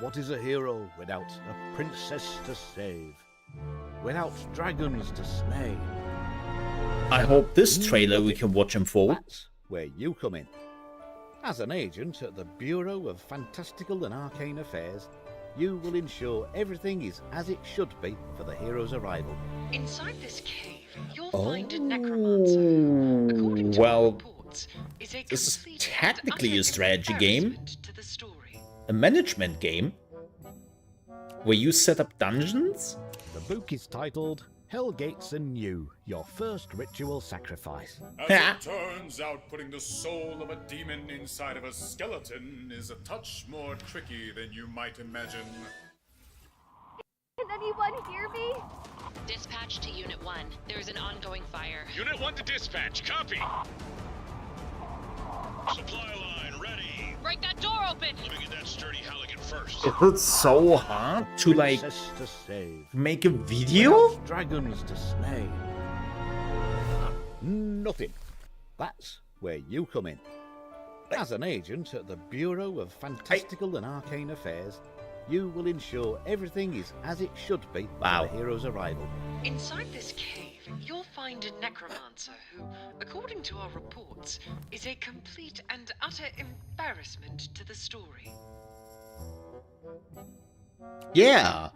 what is a hero without a princess to save? Without dragons to slay? I hope this trailer we can watch him for. That's where you come in. As an agent at the Bureau of Fantastical and Arcane Affairs, you will ensure everything is as it should be for the hero's arrival. Inside this cave, you'll find a necromancer who, according to well, reports, is a this is complete technically and a strategy game. embarrassment to the story. A management game? Where you set up dungeons? The book is titled Hellgates Anew, Your First Ritual Sacrifice. As it turns out, putting the soul of a demon inside of a skeleton is a touch more tricky than you might imagine. Can anyone hear me? Dispatch to Unit 1. There's an ongoing fire. Unit 1 to dispatch. Copy. Supply line ready. Break that door open! Let me get that sturdy Halligan first. It's so hard to like To save. make a video? Dragons to slay. Nothing. That's where you come in. As an agent at the Bureau of Fantastical and Arcane Affairs, you will ensure everything is as it should be for the hero's arrival. Inside this cave, you'll find a necromancer who, according to our reports, is a complete and utter embarrassment to the story. Yeah.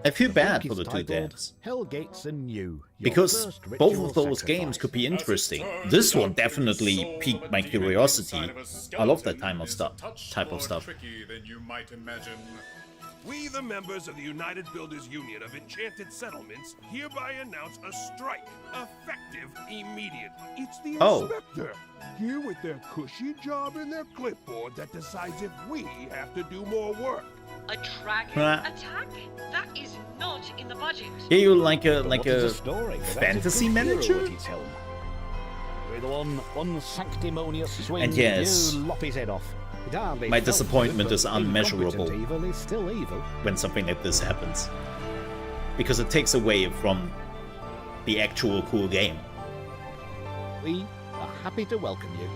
I feel bad for the two devs. Hellgates Anew. Because both of those games could be interesting. This one definitely piqued my curiosity. I love that type of stuff. Tricky than you might imagine. We, the members of the United Builders Union of Enchanted Settlements, hereby announce a strike, effective immediately. It's the inspector, here with their cushy job and their clipboard that decides if we have to do more work. A dragon attack? That is not in the budget. Yeah, you like a story fantasy manager? With one unsanctimonious swing, And yes, you lop his head off. my disappointment is unmeasurable Evil is still evil. when something like this happens. Because it takes away from the actual cool game. We are happy to welcome you.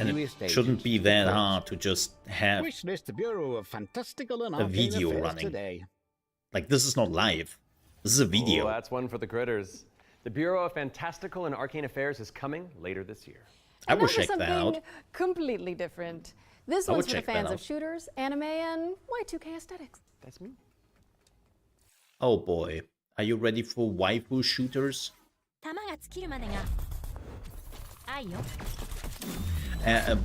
And it shouldn't be that hard to just have Wish list Bureau of Fantastical and a Arcane video Affairs running. today. Like, this is not live. This is a video. Oh, that's one for the critters. The Bureau of Fantastical and Arcane Affairs is coming later this year. I will And check now for that out. something completely different. This I would one's for the check that fans out. of shooters, anime, and Y2K aesthetics. That's me. Oh boy. Are you ready for waifu shooters?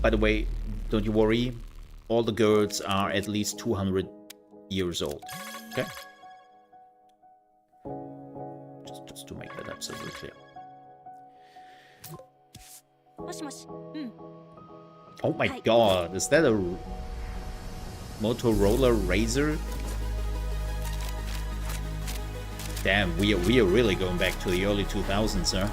By the way, don't you worry. All the girls are at least 200 years old. Okay? Just to make that absolutely clear. Oh my god, is that a Motorola Razr? Damn, we are really going back to the early 2000s, huh?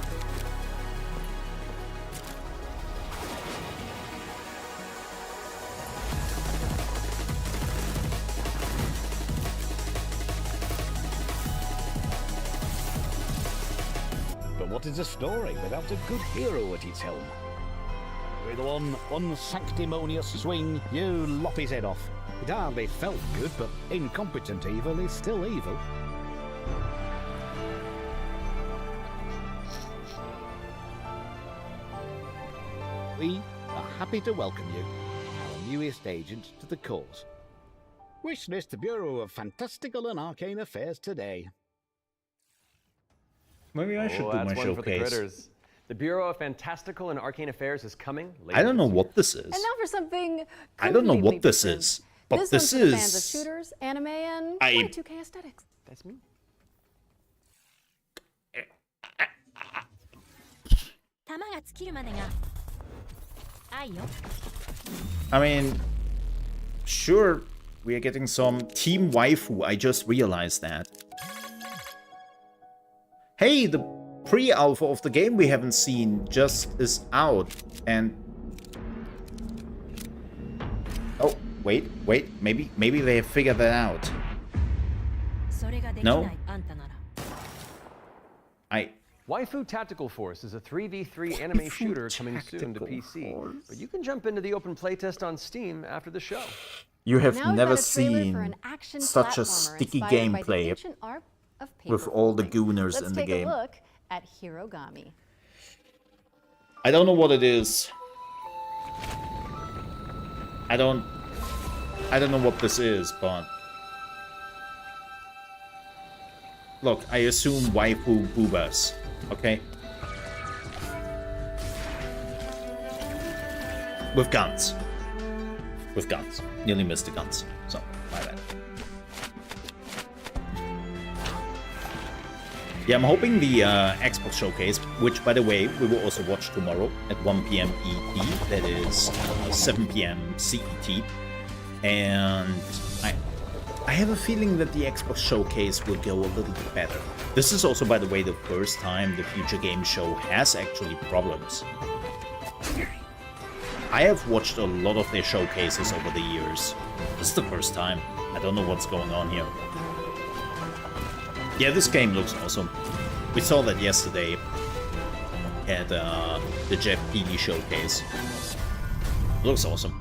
But what is a story without a good hero at its helm? With one unsanctimonious swing, you lop his head off. It hardly felt good, but incompetent evil is still evil. We are happy to welcome you, our newest agent to the cause. Wishlist Bureau of Fantastical and Arcane Affairs today. Maybe I should do my one for the showcase. critters. The Bureau of Fantastical and Arcane Affairs is coming later. I don't know what this is. And now for something I don't know what this different. is, but this this one's for the fans of is. shooters, anime, and I- Y2K aesthetics. That's me. I mean, sure, we are getting some Team Waifu. I just realized that. Hey, the pre-alpha of the game we haven't seen just is out, and oh, wait, maybe they have figured that out. No, Waifu Tactical Force is a 3v3 anime shooter coming soon to PC. But you can jump into the open playtest on Steam after the show. You have Now we've never got a trailer for an seen action such a platformer sticky inspired by the gameplay ancient art of paper with all the folding. gooners Let's in the take game. a look at Hirogami. I don't know what it is. I don't know what this is, but look, I assume waifu boobas, okay? With guns. With guns. Nearly missed the guns. So, my bad. Yeah, I'm hoping the Xbox showcase, which, by the way, we will also watch tomorrow at 1 p.m. ET, that is 7 p.m. CET. And I have a feeling that the Xbox showcase will go a little bit better. This is also, by the way, the first time the Future Game Show has actually problems. I have watched a lot of their showcases over the years. This is the first time. I don't know what's going on here. Yeah, this game looks awesome. We saw that yesterday at the Jeff Keighley showcase. Looks awesome.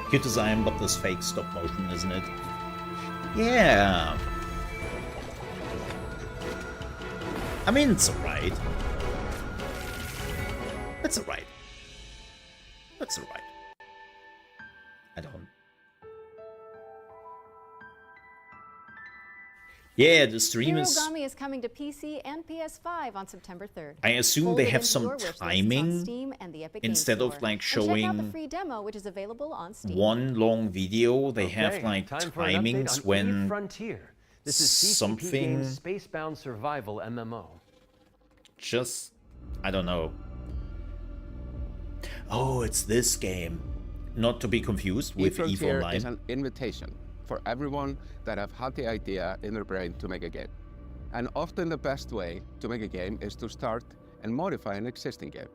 Cute as I am, but this fake stop motion, isn't it? Yeah. I mean, it's alright. It's alright. That's alright. I don't. Yeah, the stream is. Hirogami is coming to PC and PS5 on September 3rd. I assume Fold they it have into some your wish list. It's on timing Steam and the Epic Games instead of Store. like And check out the showing free demo, which is available on Steam. one long video. They Okay, have like time for an update timings on when Eve Frontier. This is CCP something Games' Spacebound Survival MMO. just I don't know. Oh, it's this game. Not to be confused with EVE Frontier Online. is an invitation for everyone that have had the idea in their brain to make a game. And often the best way to make a game is to start and modify an existing game.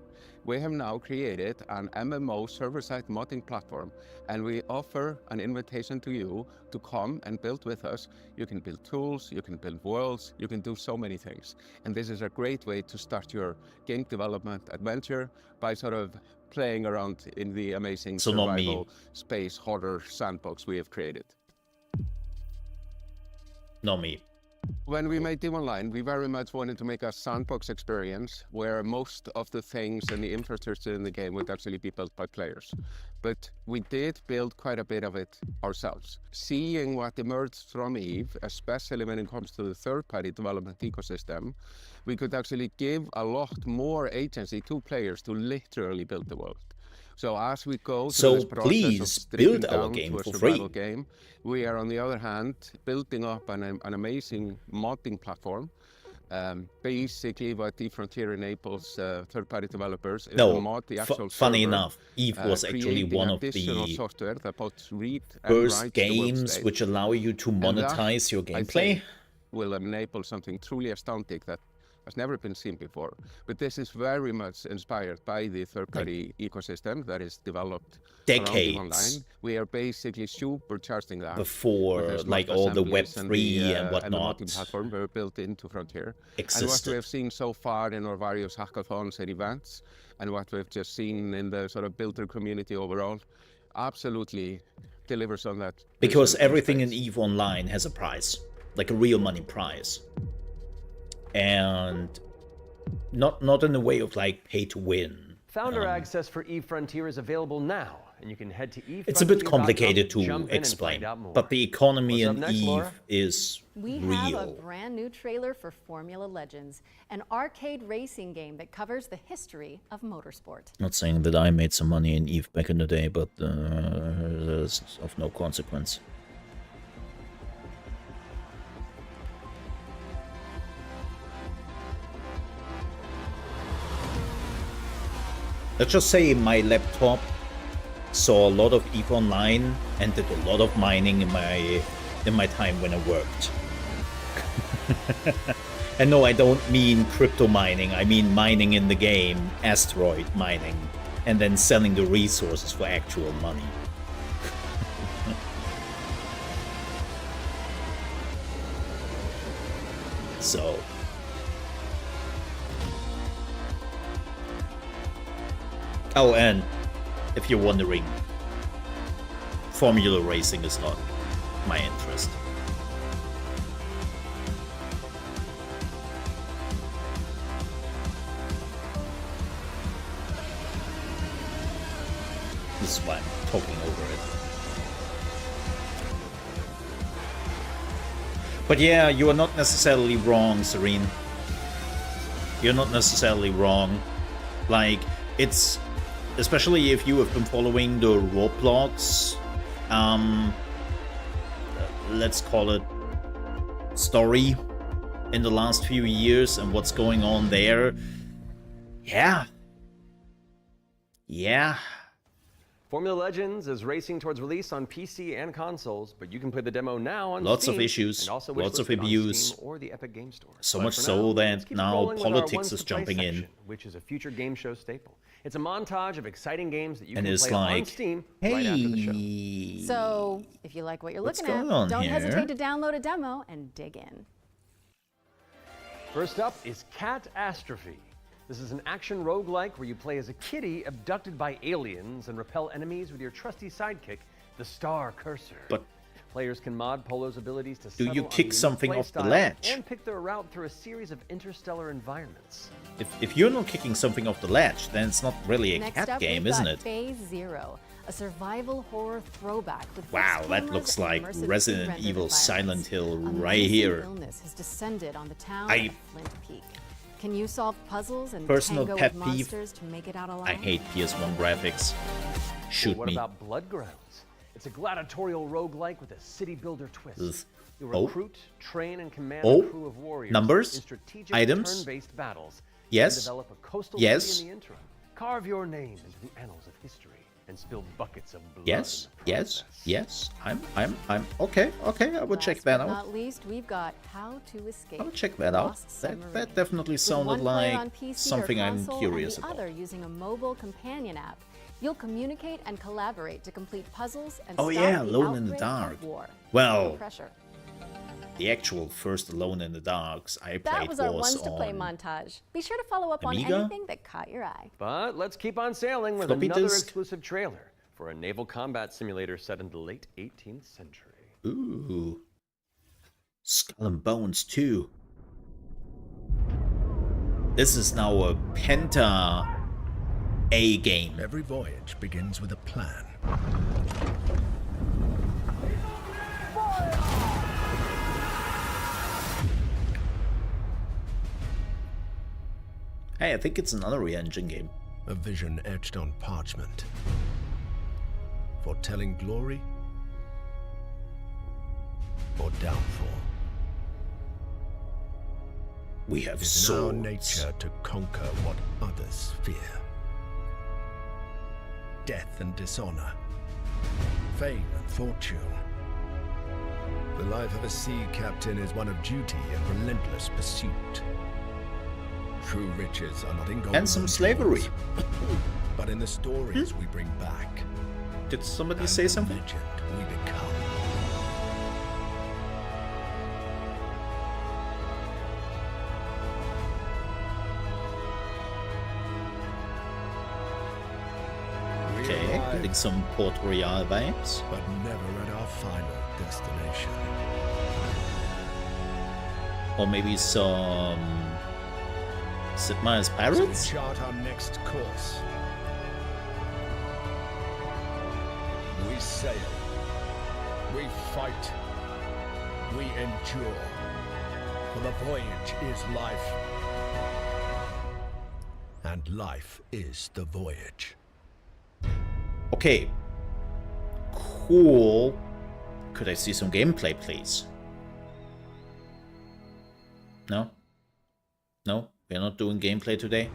We have now created an MMO server-side modding platform, and we offer an invitation to you to come and build with us. You can build tools, you can build worlds, you can do so many things. And this is a great way to start your game development adventure by sort of playing around in the amazing So not me. survival space horror sandbox we have created. Not me. When we made EVE Online, we very much wanted to make a sandbox experience where most of the things and the infrastructure in the game would actually be built by players. But we did build quite a bit of it ourselves. Seeing what emerged from EVE, especially when it comes to the third-party development ecosystem, we could actually give a lot more agency to players to literally build the world. So as we go through So this process please of stripping build our down game to a for survival free. game, we are on the other hand building up an amazing modding platform. Basically, what eFrontier enables third-party developers is to mod the actual funny server, enough, Eve was actually creating one of additional the software that both read and first writes the world games state. which allow you to And that, monetize your I gameplay. think, will enable something truly astounding that has never been seen before. But this is very much inspired by the third-party ecosystem that is developed around Decades online. We are basically supercharging that before, with the like, smart all the assemblies Web3 and the whatnot modding platform were built into Frontier. And what existed. we have seen so far in our various hackathons and events, and what we've just seen in the sort of builder community overall, absolutely delivers on that. Because vision in everything in space. EVE Online has a price, like a real money price. And not in the way of like pay to win. Founder access for eFrontier is available now, and you can head to eFrontier.com. It's a bit complicated to jump in and explain, find out more. but the economy What's in up next, EVE Laura? is We real. have a brand new trailer for Formula Legends, an arcade racing game that covers the history of motorsport. Not saying that I made some money in EVE back in the day, but it's of no consequence. Let's just say my laptop saw a lot of EVE Online and did a lot of mining in my time when I worked. And no, I don't mean crypto mining, I mean mining in the game, asteroid mining, and then selling the resources for actual money. So... Oh, and if you're wondering, Formula Racing is not my interest. This is why I'm talking over it. But yeah, you are not necessarily wrong, Serene. You're not necessarily wrong. Like, it's... Especially if you have been following the Roblox, let's call it, story in the last few years and what's going on there. Yeah. Yeah. Formula Legends is racing towards release on PC and consoles, but you can play the demo now on Lots Steam, of issues, and also lots of wishlisted on abuse. Steam or the Epic Game Store. So But much for so let's that keep it now rolling with our politics Ones is to Play jumping in. section, which is a future game show staple. It's a montage of exciting games that you And can it's play on like, Steam right after the show. hey, So, if you like what you're what's looking at, going on don't here? hesitate to download a demo and dig in. First up is Catastrophe. This is an action roguelike where you play as a kitty abducted by aliens and repel enemies with your trusty sidekick, the Star Cursor. But players can mod Polo's abilities to do you settle on kick unique something play off the style ledge? and pick their route through a series of interstellar environments. If you're not kicking something off the ledge, then it's not really a Next cat up, game, we've isn't got it? Phase Zero, a survival horror throwback with Wow, fixed that cameras looks and like immersive Resident pre-rendered Evil environments. Silent Hill A right menacing here. illness has descended on the town I- of Flint Peak. Can you solve puzzles and Personal tango pet with peeve, monsters to make it out alive? I hate PS1 graphics. Shoot What me. about Bloodgrounds? It's a gladiatorial roguelike with a city builder twist. Ugh. You Oh. recruit, train, and command Oh. a crew of warriors Numbers? in strategic Items? turn-based battles. Yes. And develop a coastal Yes. city in the interim. Carve your name into the annals of history and spill buckets of blood. Yes, yes, yes. I'm okay, I will check that Last but out. not least, we've got How to Escape. I'll check that out. Lost That Submarine. definitely With sounded one player like on PC or something I'm console curious and the about. other using a mobile companion app. You'll communicate and collaborate to complete puzzles and Oh stop yeah, the Alone in the outbreak Dark. of war. Well, No pressure. the actual first Alone in the Darks I played That was our was Ones to Play on montage. Be sure to follow up Amiga? on anything that caught your eye. But let's keep on sailing with Floppy another disk? exclusive trailer for a naval combat simulator set in the late 18th century. Ooh. Skull and Bones 2. This is now a Penta A game. Every voyage begins with a plan. Hey, I think it's another Unreal Engine game. A vision etched on parchment, foretelling glory or downfall. We have it's swords. in our nature to conquer what others fear. Death and dishonor, fame and fortune. The life of a sea captain is one of duty and relentless pursuit. True riches are not in gold And some slavery. but in the stories we bring back. Did somebody say something? Legend we become. Okay, getting some Port Royal vibes. But never at our final destination. Or maybe some Sid Meier's So we Pirates? chart our next course. We sail. We fight. We endure. For the voyage is life. And life is the voyage. Okay. Cool. Could I see some gameplay, please? No? No? We're not doing gameplay today?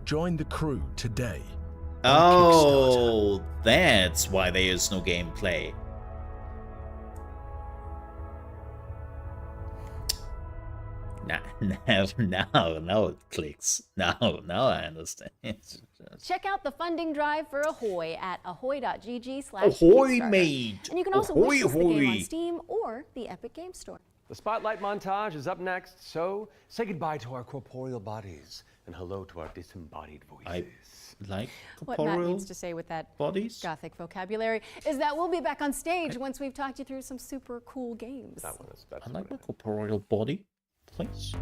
Join the crew today. Oh, that's why there is no gameplay. Now it clicks. Now I understand. Check out the funding drive for Ahoy at ahoy.gg/Kickstarter. Ahoy, mate! And you can also Ahoy, wishlist the game ahoy. on Steam or the Epic Game Store. The spotlight montage is up next, so say goodbye to our corporeal bodies and hello to our disembodied voices. I like What corporeal Matt means to say with that bodies. gothic vocabulary is that we'll be back on stage once we've talked you through some super cool games. That one is better. I like my corporeal body, please.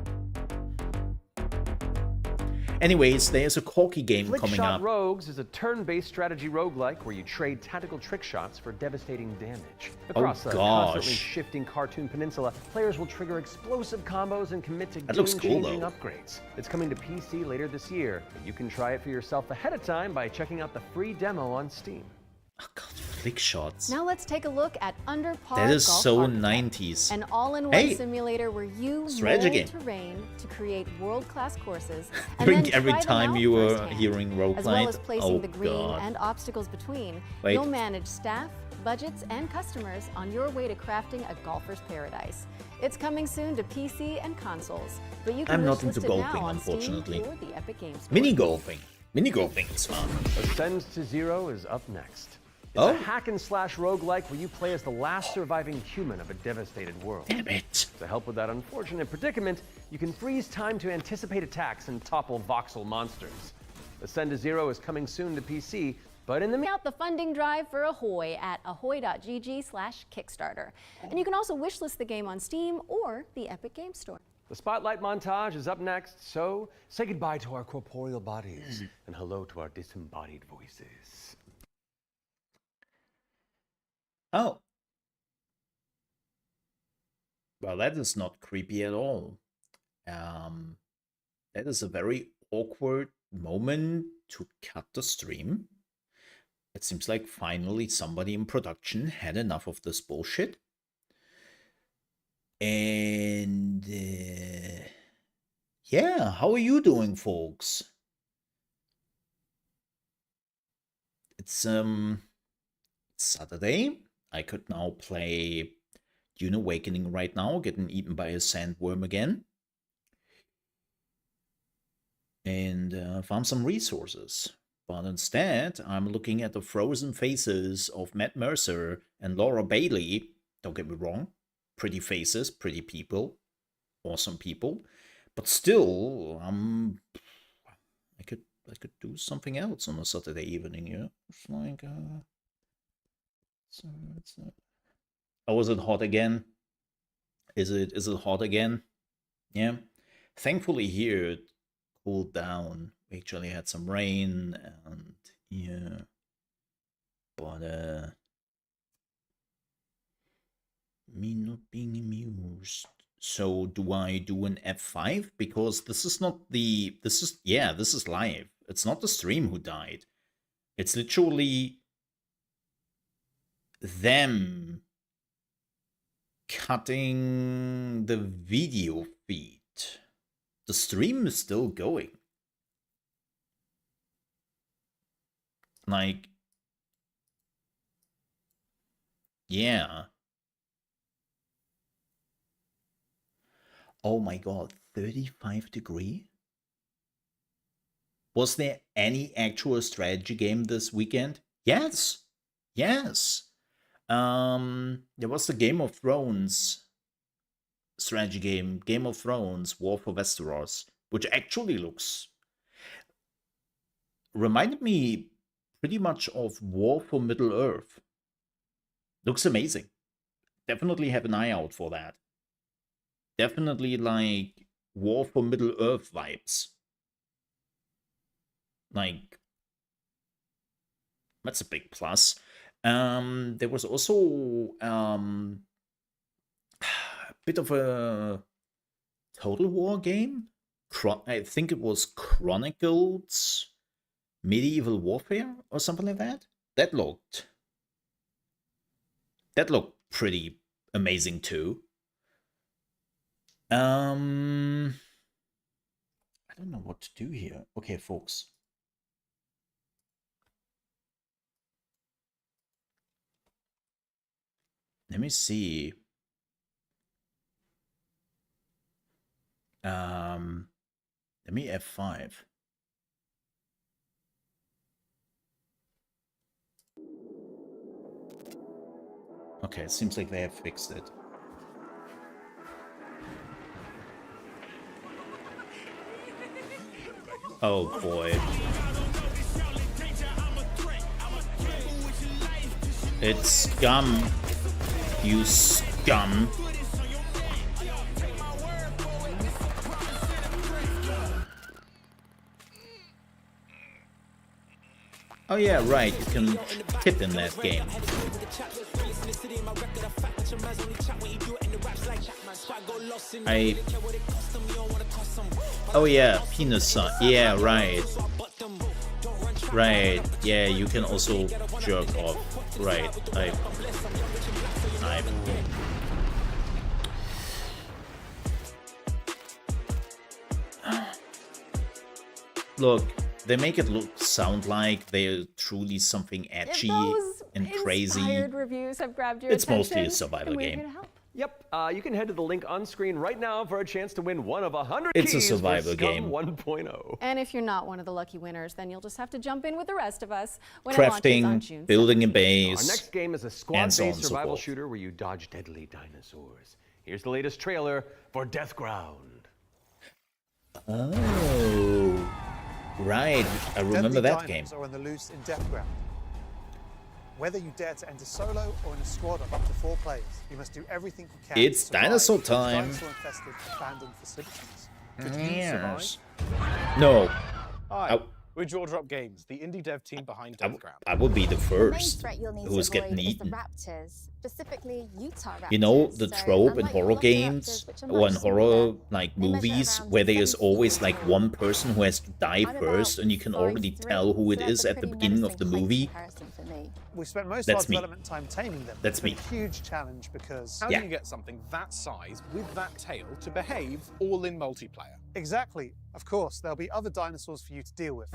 Anyways, there's a Corky game coming Flickshot up. Rogues is a turn-based strategy roguelike where you trade tactical trick shots for devastating damage. Across the constantly shifting Cartoon Peninsula, players will trigger explosive combos and commit to game-changing upgrades. It's coming to PC later this year, but you can try it for yourself ahead of time by checking out the free demo on Steam. Oh god, flick shots. Now let's take a look at Under Par That is Golf so Architect, 90s. an all-in-one Hey, simulator where you strategy mold game. terrain to create world-class courses I and then think every try them time out you were firsthand. hearing roguelite, As well as placing oh the green god. and obstacles between, Wait. you'll manage staff, budgets, and customers on your way to crafting a golfer's paradise. It's coming soon to PC and consoles, but you can I'm not wishlist into it golfing, now on Steam unfortunately. or the Epic Games Store. Mini golfing. Mini golfing is fun. Ascend to Zero is up next. It's a hack-and-slash roguelike where you play as the last surviving human of a devastated world. Damn it. To help with that unfortunate predicament, you can freeze time to anticipate attacks and topple voxel monsters. Ascend to Zero is coming soon to PC, but in the Check out the funding drive for Ahoy at ahoy.gg/Kickstarter. And you can also wishlist the game on Steam or the Epic Game Store. The spotlight montage is up next, so say goodbye to our corporeal bodies and hello to our disembodied voices. Oh. Well, that is not creepy at all. That is a very awkward moment to cut the stream. It seems like finally somebody in production had enough of this bullshit. And yeah, how are you doing, folks? It's Saturday. I could now play Dune Awakening right now, getting eaten by a sandworm again. And farm some resources. But instead, I'm looking at the frozen faces of Matt Mercer and Laura Bailey. Don't get me wrong. Pretty faces, pretty people. Awesome people. But still, I could do something else on a Saturday evening, yeah? It's like, oh, is it hot again? Is it hot again? Yeah. Thankfully here it cooled down. We actually had some rain and yeah. But me not being amused. So do I do an F5? Because this is not the... This is live. It's not the stream who died. It's literally them cutting the video feed. The stream is still going. Like, yeah. Oh my god, 35 degree? Was there any actual strategy game this weekend? Yes. Yes. There was the Game of Thrones strategy game, Game of Thrones, War for Westeros, which actually reminded me pretty much of War for Middle-earth. Looks amazing. Definitely have an eye out for that. Definitely like War for Middle-earth vibes. Like, that's a big plus. There was also a bit of a Total War game. I think it was Chronicles Medieval Warfare or something like that. That looked pretty amazing too. I don't know what to do here. Okay, folks. Let me see. Let me F5. Okay, it seems like they have fixed it. Oh boy. It's scum. You scum. Oh yeah, right, you can tip in that game. Oh yeah, penis son. Yeah, right. Right, yeah, you can also jerk off. Right, Look, they make it sound like they're truly something edgy and crazy. Inspired reviews have grabbed your it's attention, mostly a survival game. Yep, you can head to the link on screen right now for a chance to win one of 100 It's keys a survival for Scum game. 1.0. And if you're not one of the lucky winners, then you'll just have to jump in with the rest of us when it launches on June Crafting, building a 17th. base. Our next game is a and so squad-based on and so survival forth. shooter where you dodge deadly dinosaurs. Here's the latest trailer for Death Ground. Oh, right. I remember that game. Are on the loose in Death Ground. Whether you dare to enter solo or in a squad of up to 4 players, you must do everything you can. It's to survive dinosaur these time. Dinosaur-infested abandoned facilities. Could you Yes. survive? No. Hi, we're Jaw Drop Games, the indie dev team behind Death Ground. I will be the The main first threat you'll need who is to avoid getting is the eaten. raptors, specifically Utah raptors. You know the So, trope in unlike horror velociraptors, games which are or in much horror smaller, like they measure movies around where there is 7 feet always in like height. one person who has to die I'm first, about and you can already 5'3", tell who it so is that's a at the pretty beginning of the menacing height movie. comparison for me. We spent most That's of our me. development time taming them. That's It's been me. a huge challenge because... How do you get something that size with that tail to behave all in multiplayer? Exactly. Of course, there'll be other dinosaurs for you to deal with.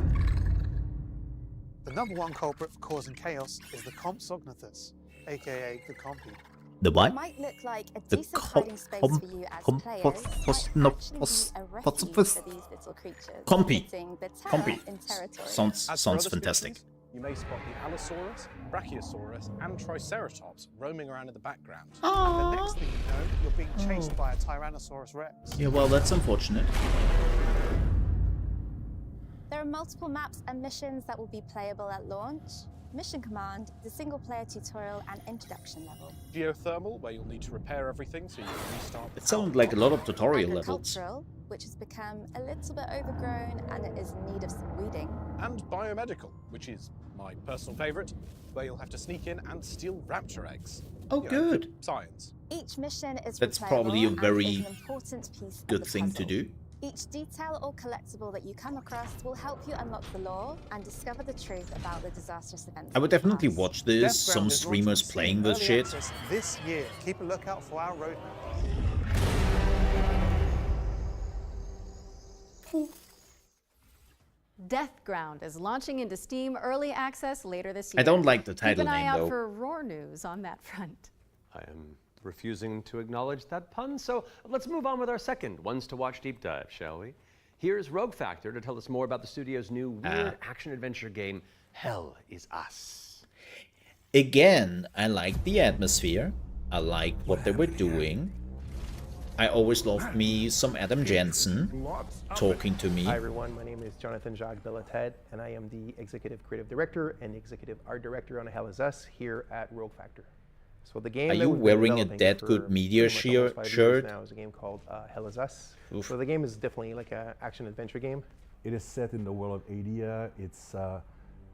The #1 culprit for causing chaos is the Compsognathus, aka the Compy. The what? It might look like a The decent hiding space for you as players, might actually be a refuge for these little creatures, Compy. putting the terror Compy. in territory. Sounds As for other fantastic. species, you may spot the Allosaurus, Brachiosaurus, and Triceratops roaming around in the background. And the next thing you know, you're being chased by a Tyrannosaurus Rex. Yeah, well, that's unfortunate. There are multiple maps and missions that will be playable at launch. Mission Command, the single-player tutorial and introduction level. Geothermal, where you'll need to repair everything so you can restart. It sounds like a lot of tutorial levels. Agricultural, which has become a little bit overgrown and it is in need of some weeding. And biomedical, which is my personal favourite, where you'll have to sneak in and steal raptor eggs. Oh, good. Science. Each mission is That's replayable probably a and very is an important piece of good the thing to puzzle. do. Each detail or collectible that you come across will help you unlock the lore and discover the truth about the disastrous events. I would definitely watch this. Death Some Ground is streamers launching playing in this early shit. access this year. Keep a lookout for our roadmap. Death Ground is launching into Steam Early Access later this year. I don't like the title Keep an eye name, out though. for roar news on that front. I am refusing to acknowledge that pun, so let's move on with our second Ones to Watch deep dive, shall we? Here's Rogue Factor to tell us more about the studio's new weird action-adventure game, Hell is Us. Again, I like the atmosphere. I like what they were doing. I always loved me some Adam Jensen talking to me. Hi everyone, my name is Jonathan Jacques Belated, and I am the Executive Creative Director and Executive Art Director on Hell is Us here at Rogue Factor. So the game Are you wearing a Dead Good Media shirt? Now is a game called Hell is Us. Oof. So the game is definitely like an action-adventure game. It is set in the world of Adia. It's a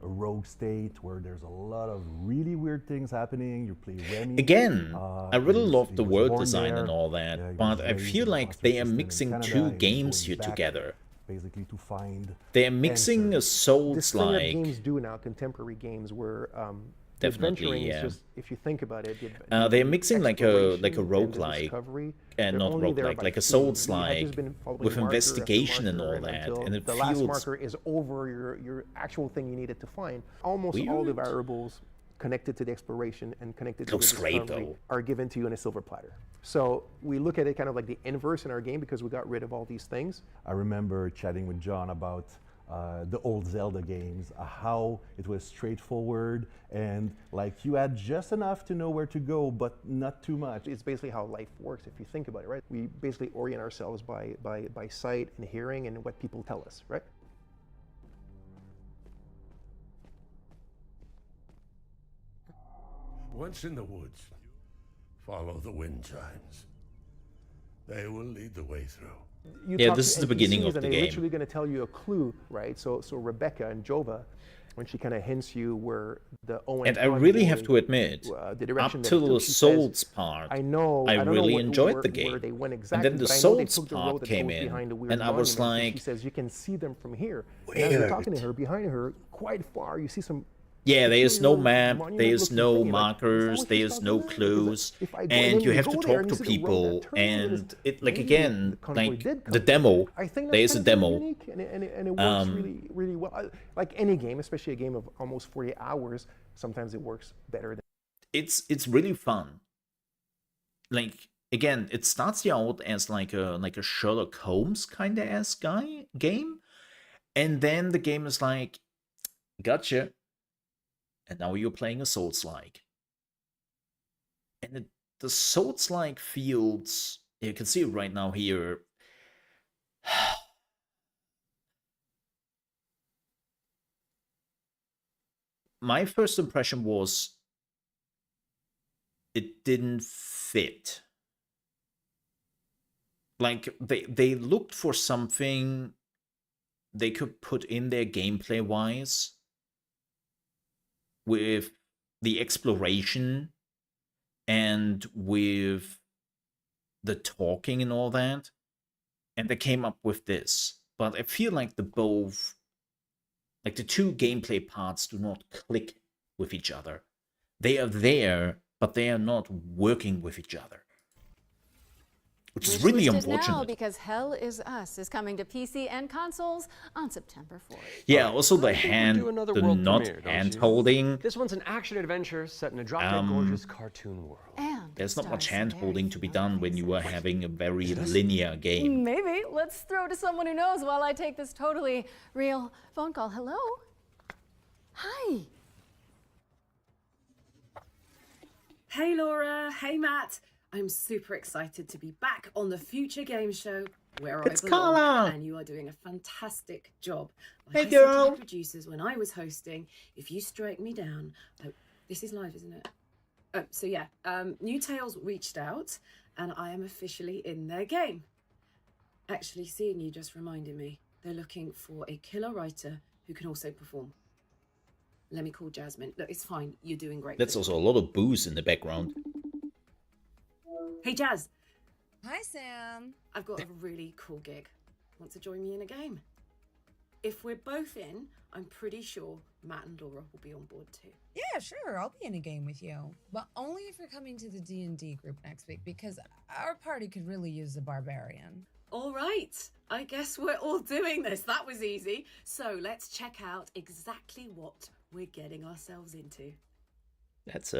rogue state where there's a lot of really weird things happening. You play Remy. Again, I really love the he was world born design there. and all that, Yeah, he but was I raised feel in like foster they are system in mixing Canada. two He was games going here back together. Basically to find They are mixing a This thing that Souls-like. games do now, contemporary games, where the Definitely, adventuring yeah. is just, if you think about it, They're mixing like a exploration and the roguelike, discovery, and they're not only there roguelike, by like a feeling. You have Souls-like just been following with marker after investigation and all marker that, until and it the last feels marker is over your actual thing you needed to find. Almost all the weird. variables connected to the exploration and connected to Looks the great, discovery though. are given to you in a silver platter. So we look at it kind of like the inverse in our game because we got rid of all these things. I remember chatting with John about the old Zelda games, how it was straightforward and like you had just enough to know where to go, but not too much. It's basically how life works if you think about it, right? We basically orient ourselves by sight and hearing and what people tell us, right? Once in the woods, follow the wind chimes. They will lead the way through. You Yeah, talk this to is the beginning NPCs of the and they're game. literally going to tell you a clue, right? So Rebecca and Jova, when she kind of hints you where the Owen And I really have convoy, to admit, the direction up that till it the took, she Souls says, part, I know, I don't know really where enjoyed the game. they went And exactly, then the but I know they Souls took the road part that came goes in, behind the weird and I was monument, and like, she says you can see them from here. And as you're talking to her, behind her, quite far, you see some. yeah, there is no little map, there is monument-looking no thing, you're like, markers, "Is that what there she's is talking no about?" Because clues, if I go- and then you you have go to there talk and to you see the road people, that turns and and it like maybe again, the convoy like did come the from demo, I think there that's is a kind of demo. unique, and it works really, really well. Like any game, especially a game of almost 40 hours, sometimes it works better than. It's really fun. Like again, it starts you out as like a Sherlock Holmes kind of ass game, and then the game is like, gotcha, and now you're playing a Souls-like, and the Souls-like feels. You can see it right now here. My first impression was it didn't fit. Like they looked for something they could put in there gameplay wise with the exploration and with the talking and all that, and they came up with this. But I feel like the two gameplay parts do not click with each other. They are there, but they are not working with each other, which is really Wishlist it now unfortunate. because Hell is Us is coming to PC and consoles on September 4th. Yeah, also the Do another the world not premiere, don't hand you? holding. This one's an action adventure set in a drop-dead gorgeous cartoon world. There's not much hand holding to be done when you are having a very linear game. Maybe. Let's throw to someone who knows while I take this totally real phone call. Hello? Hi. Hey Laura, hey Matt. I'm super excited to be back on the Future Game Show. where It's I belong, Carla. and you are doing a fantastic job. Like Hey, I said to girl. the producers when I was hosting, if you strike me down, this is live, isn't it? Oh, so yeah, New Tales reached out, and I am officially in their game. Actually, seeing you just reminded me, they're looking for a killer writer who can also perform. Let me call Jasmine. Look, it's fine. You're doing great. That's also a lot of booze in the background. Hey, Jazz. Hi, Sam. I've got a really cool gig. Want to join me in a game? If we're both in, I'm pretty sure Matt and Laura will be on board too. Yeah, sure. I'll be in a game with you, but only if you're coming to the D&D group next week, because our party could really use a barbarian. All right. I guess we're all doing this. That was easy. So let's check out exactly what we're getting ourselves into. That's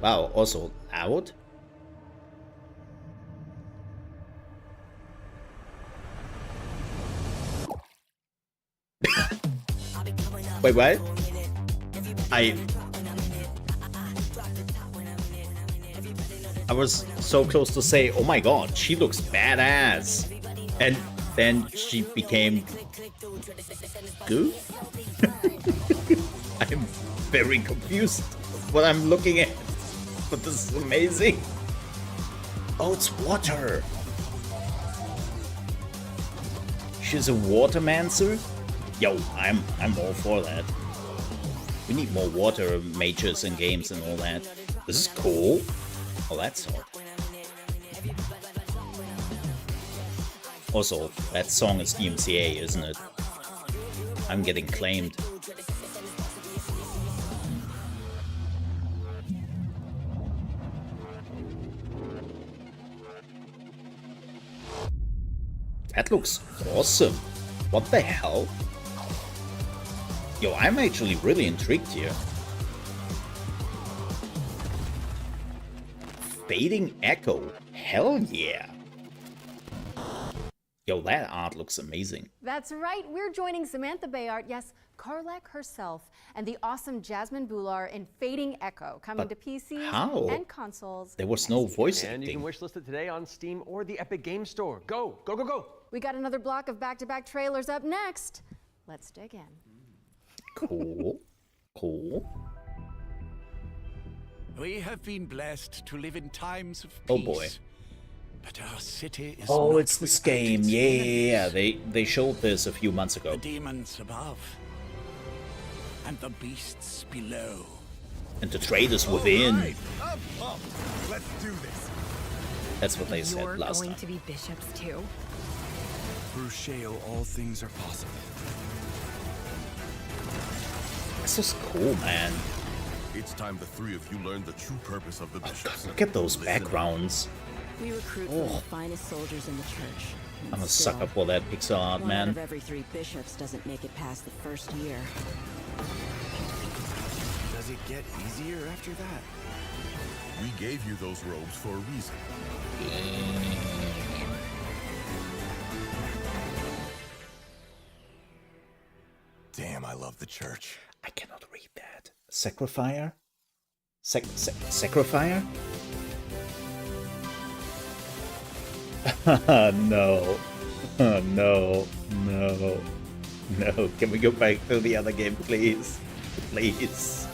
wow, also loud. Wait, what? I was so close to say, oh my god, she looks badass. And then she became goo? I'm very confused what I'm looking at. But this is amazing. Oh, it's water. She's a watermancer? Yo, I'm all for that. We need more water mages and games and all that. This is cool. Oh, that's hot. Also, that song is DMCA, isn't it? I'm getting claimed. That looks awesome. What the hell? Yo, I'm actually really intrigued here. Fading Echo. Hell yeah. Yo, that art looks amazing. That's right. We're joining Samantha Bayard, yes, Karlak herself, and the awesome Jasmine Bular in Fading Echo, coming But to PCs how? and consoles. There was no voice And you acting. can wishlist it today on Steam or the Epic Game Store. Go, go, go, go. We got another block of back-to-back trailers up next. Let's dig in. Cool. Cool. We have been blessed to live in times of peace. Oh boy. But our city is Oh, not it's this without game. its Yeah, enemies. they showed this a few months ago. The demons above and the beasts below. And the traders within. Right, up. Let's do this. That's what they said You're last going time. to be bishops too. Through Sheo, all things are possible. This is cool, man. It's time the three of you learn the true purpose of the bishops. Look at those backgrounds. We recruit Oh. from the finest soldiers in the church. I'm a Still, sucker for that pixel art, one out man. of every 3 bishops doesn't make it past the first year. Does it get easier after that? We gave you those robes for a reason. Damn, I love the church. I cannot read that. Sacrifier? Sacrifier? No. No. No. No. Can we go back to the other game, please? Please.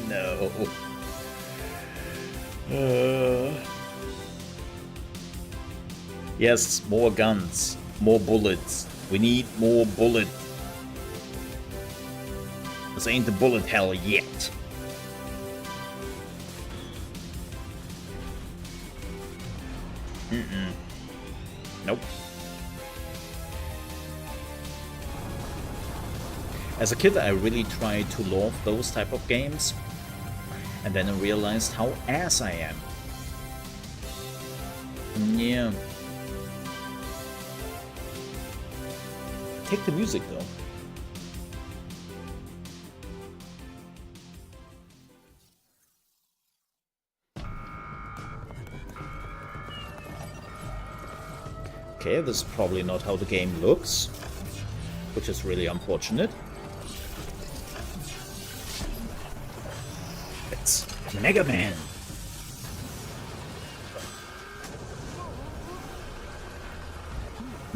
No. Yes, more guns. More bullets. We need more bullets. This ain't the bullet hell yet. Nope. As a kid, I really tried to love those type of games, and then I realized how ass I am. Yeah. Take the music though. Okay, this is probably not how the game looks, which is really unfortunate. It's Mega Man.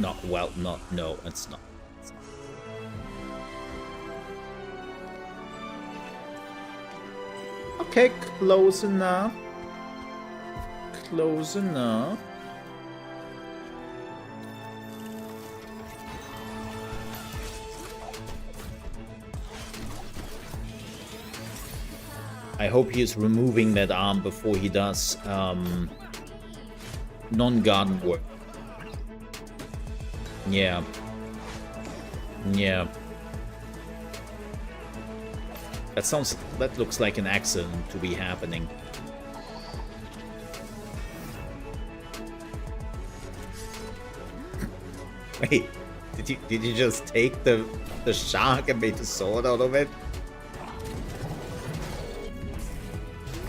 Not well, not no, it's not. Okay, close enough. Close enough. I hope he is removing that arm before he does non-garden work. Yeah. Yeah. That looks like an accident to be happening. Wait, did you just take the shark and make a sword out of it?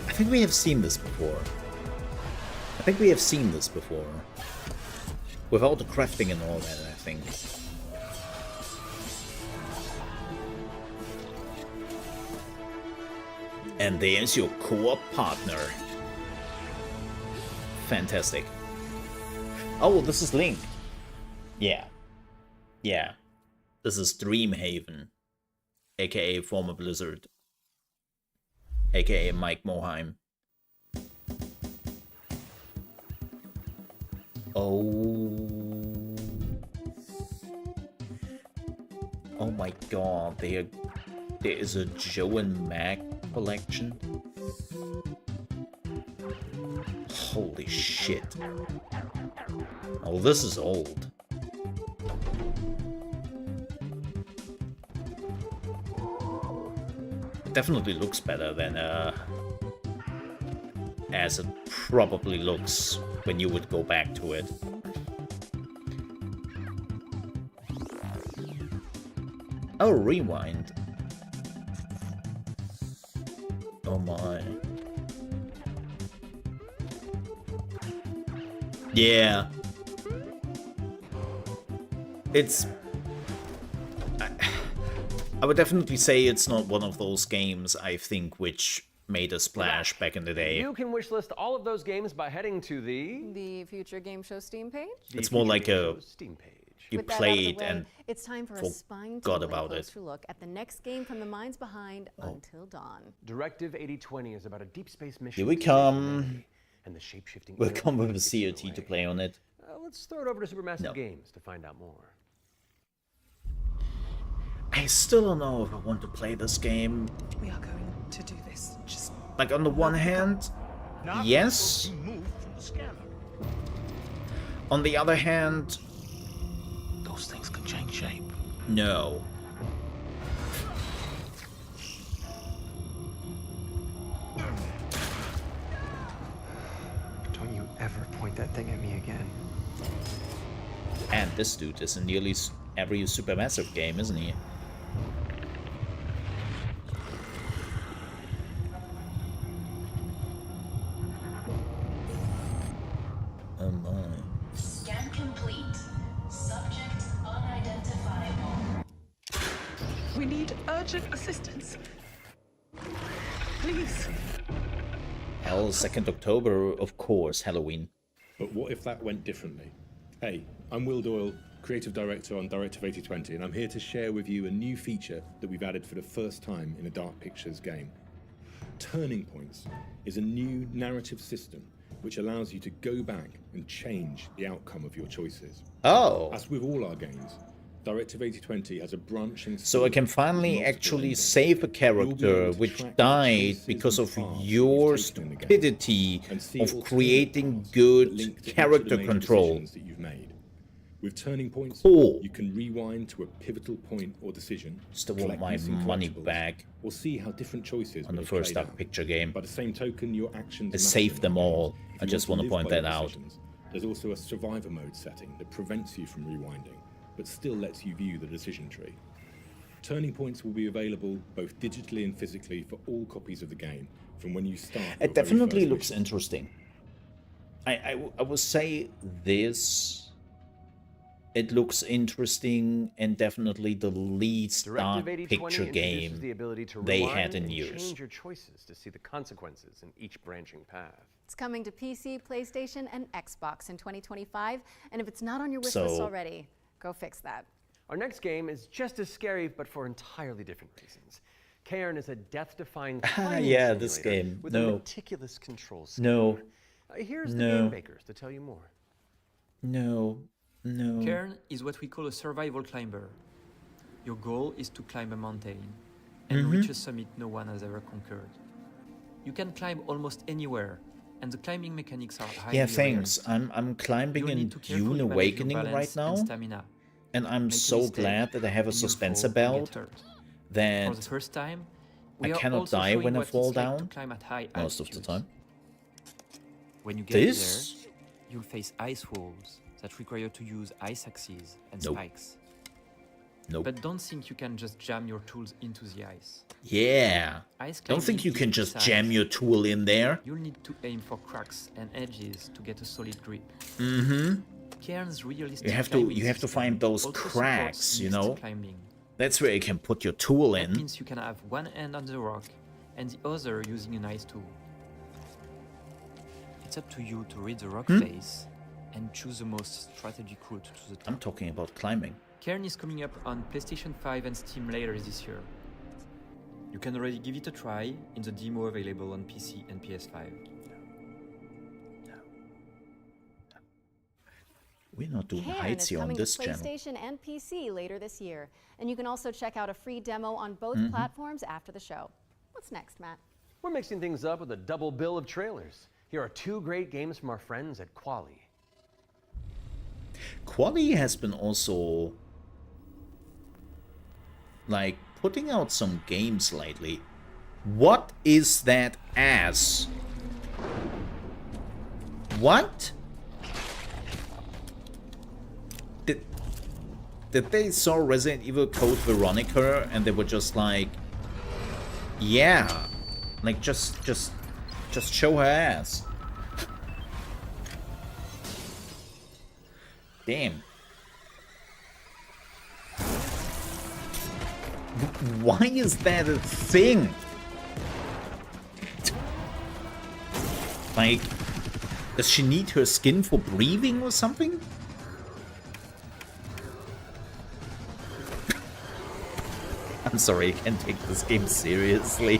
I think we have seen this before. With all the crafting and all that, I think. And there's your co-op partner. Fantastic. Oh, this is Link. Yeah. Yeah. This is Dreamhaven. AKA former Blizzard. AKA Mike Moheim. Oh. Oh my god, there is a Joe and Mag collection. Holy shit. Oh, this is old. It definitely looks better than as it probably looks when you would go back to it. Oh, rewind. Oh my. Yeah. It's... I would definitely say it's not one of those games, I think, which made a splash back in the day. You can wishlist all of those games by heading to the Future Game Show Steam page. It's more like a Steam page. You With that played out of the way, and it's time for a forgot spine-tingling about it. closer look at the next game from the minds behind Until Dawn. Directive 8020 is about a deep space mission. Here we come. And the shape-shifting. We'll come with a COT to play on it. Let's throw it over to Supermassive Games to find out more. I still don't know if I want to play this game. We are going to do this. Just like on the one hand, yes. On the other hand, those things can change shape. No. Don't you ever point that thing at me again. And this dude is in nearly every Supermassive game, isn't he? Oh my. Scan complete. Subject unidentifiable. we need urgent assistance. Please. Hell, 2nd October, of course, Halloween. But what if that went differently? Hey, I'm Will Doyle, Creative Director on Directive 8020, and I'm here to share with you a new feature that we've added for the first time in a Dark Pictures game. Turning Points is a new narrative system which allows you to go back and change the outcome of your choices. Oh. As with all our games, Directive 8020 has a branching... So I can finally actually save a character which died because of your stupidity of creating good character control. That you've made. With Turning Points, you can rewind to a pivotal point or decision, still want my money back, or see how different choices on the first Dark Picture game. By the same token, your actions I saved them all. I just want to point that out. There's also a survivor mode setting that prevents you from rewinding, but still lets you view the decision tree. Turning Points will be available both digitally and physically for all copies of the game from when you start. It definitely looks interesting. I would say this. It looks interesting and definitely the least Dark Picture game the ability to they rewind had in and years. Change your choices to see the consequences in each branching path. It's coming to PC, PlayStation, and Xbox in 2025. And if it's not on your wish list already, go fix that. Our next game is just as scary, but for entirely different reasons. Cairn is a death-defying this game. With a meticulous control scheme. No. Here's the game makers to tell you more. No. Cairn is what we call a survival climber. Your goal is to climb a mountain and reach a summit no one has ever conquered. You can climb almost anywhere, and the climbing mechanics are highly thanks. I'm climbing in Dune Awakening right now, and I'm so glad that I have a suspensor belt that for the first time, I cannot die when I fall down most of the time. When you get there, you'll face ice walls that require you to use ice axes and spikes. But don't think you can just jam your tools into the ice. Yeah. Don't think you can just jam your tool in there. You'll need to aim for cracks and edges to get a solid grip. Cairn's realistic you have to find those cracks, you know? That's where you can put your tool in. That means you can have one hand on the rock and the other using an ice tool. It's up to you to read the rock face and choose the most strategic route to the top. I'm talking about climbing. Cairn is coming up on PlayStation 5 and Steam later this year. You can already give it a try in the demo available on PC and PS5. We're not doing heights here on this channel. Cairn is coming to PlayStation and PC later this year, and you can also check out a free demo on both platforms after the show. What's next, Matt? We're mixing things up with a double bill of trailers. Here are two great games from our friends at Quali. Quali has been also like putting out some games lately. What is that ass? What? Did they saw Resident Evil Code Veronica and they were just like, yeah, like just show her ass. Damn. Why is that a thing? Like, does she need her skin for breathing or something? I'm sorry, I can't take this game seriously.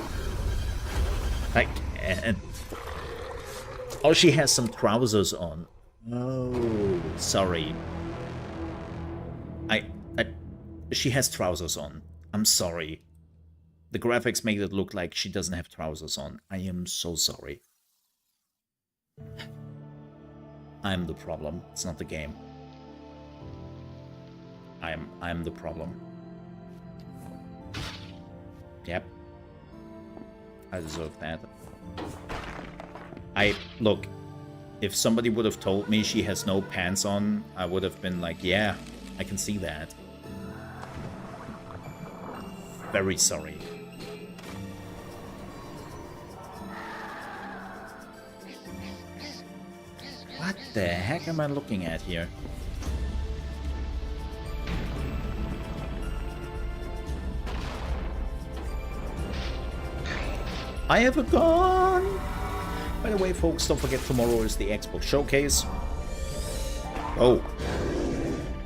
I can't. Oh, she has some trousers on. Oh, sorry. She has trousers on. I'm sorry. The graphics make it look like she doesn't have trousers on. I am so sorry. I'm the problem. It's not the game. I'm the problem. Yep. I deserve that. Look, if somebody would have told me she has no pants on, I would have been like, yeah, I can see that. Very sorry. What the heck am I looking at here? I have a gun! By the way, folks, don't forget tomorrow is the Xbox Showcase. Oh.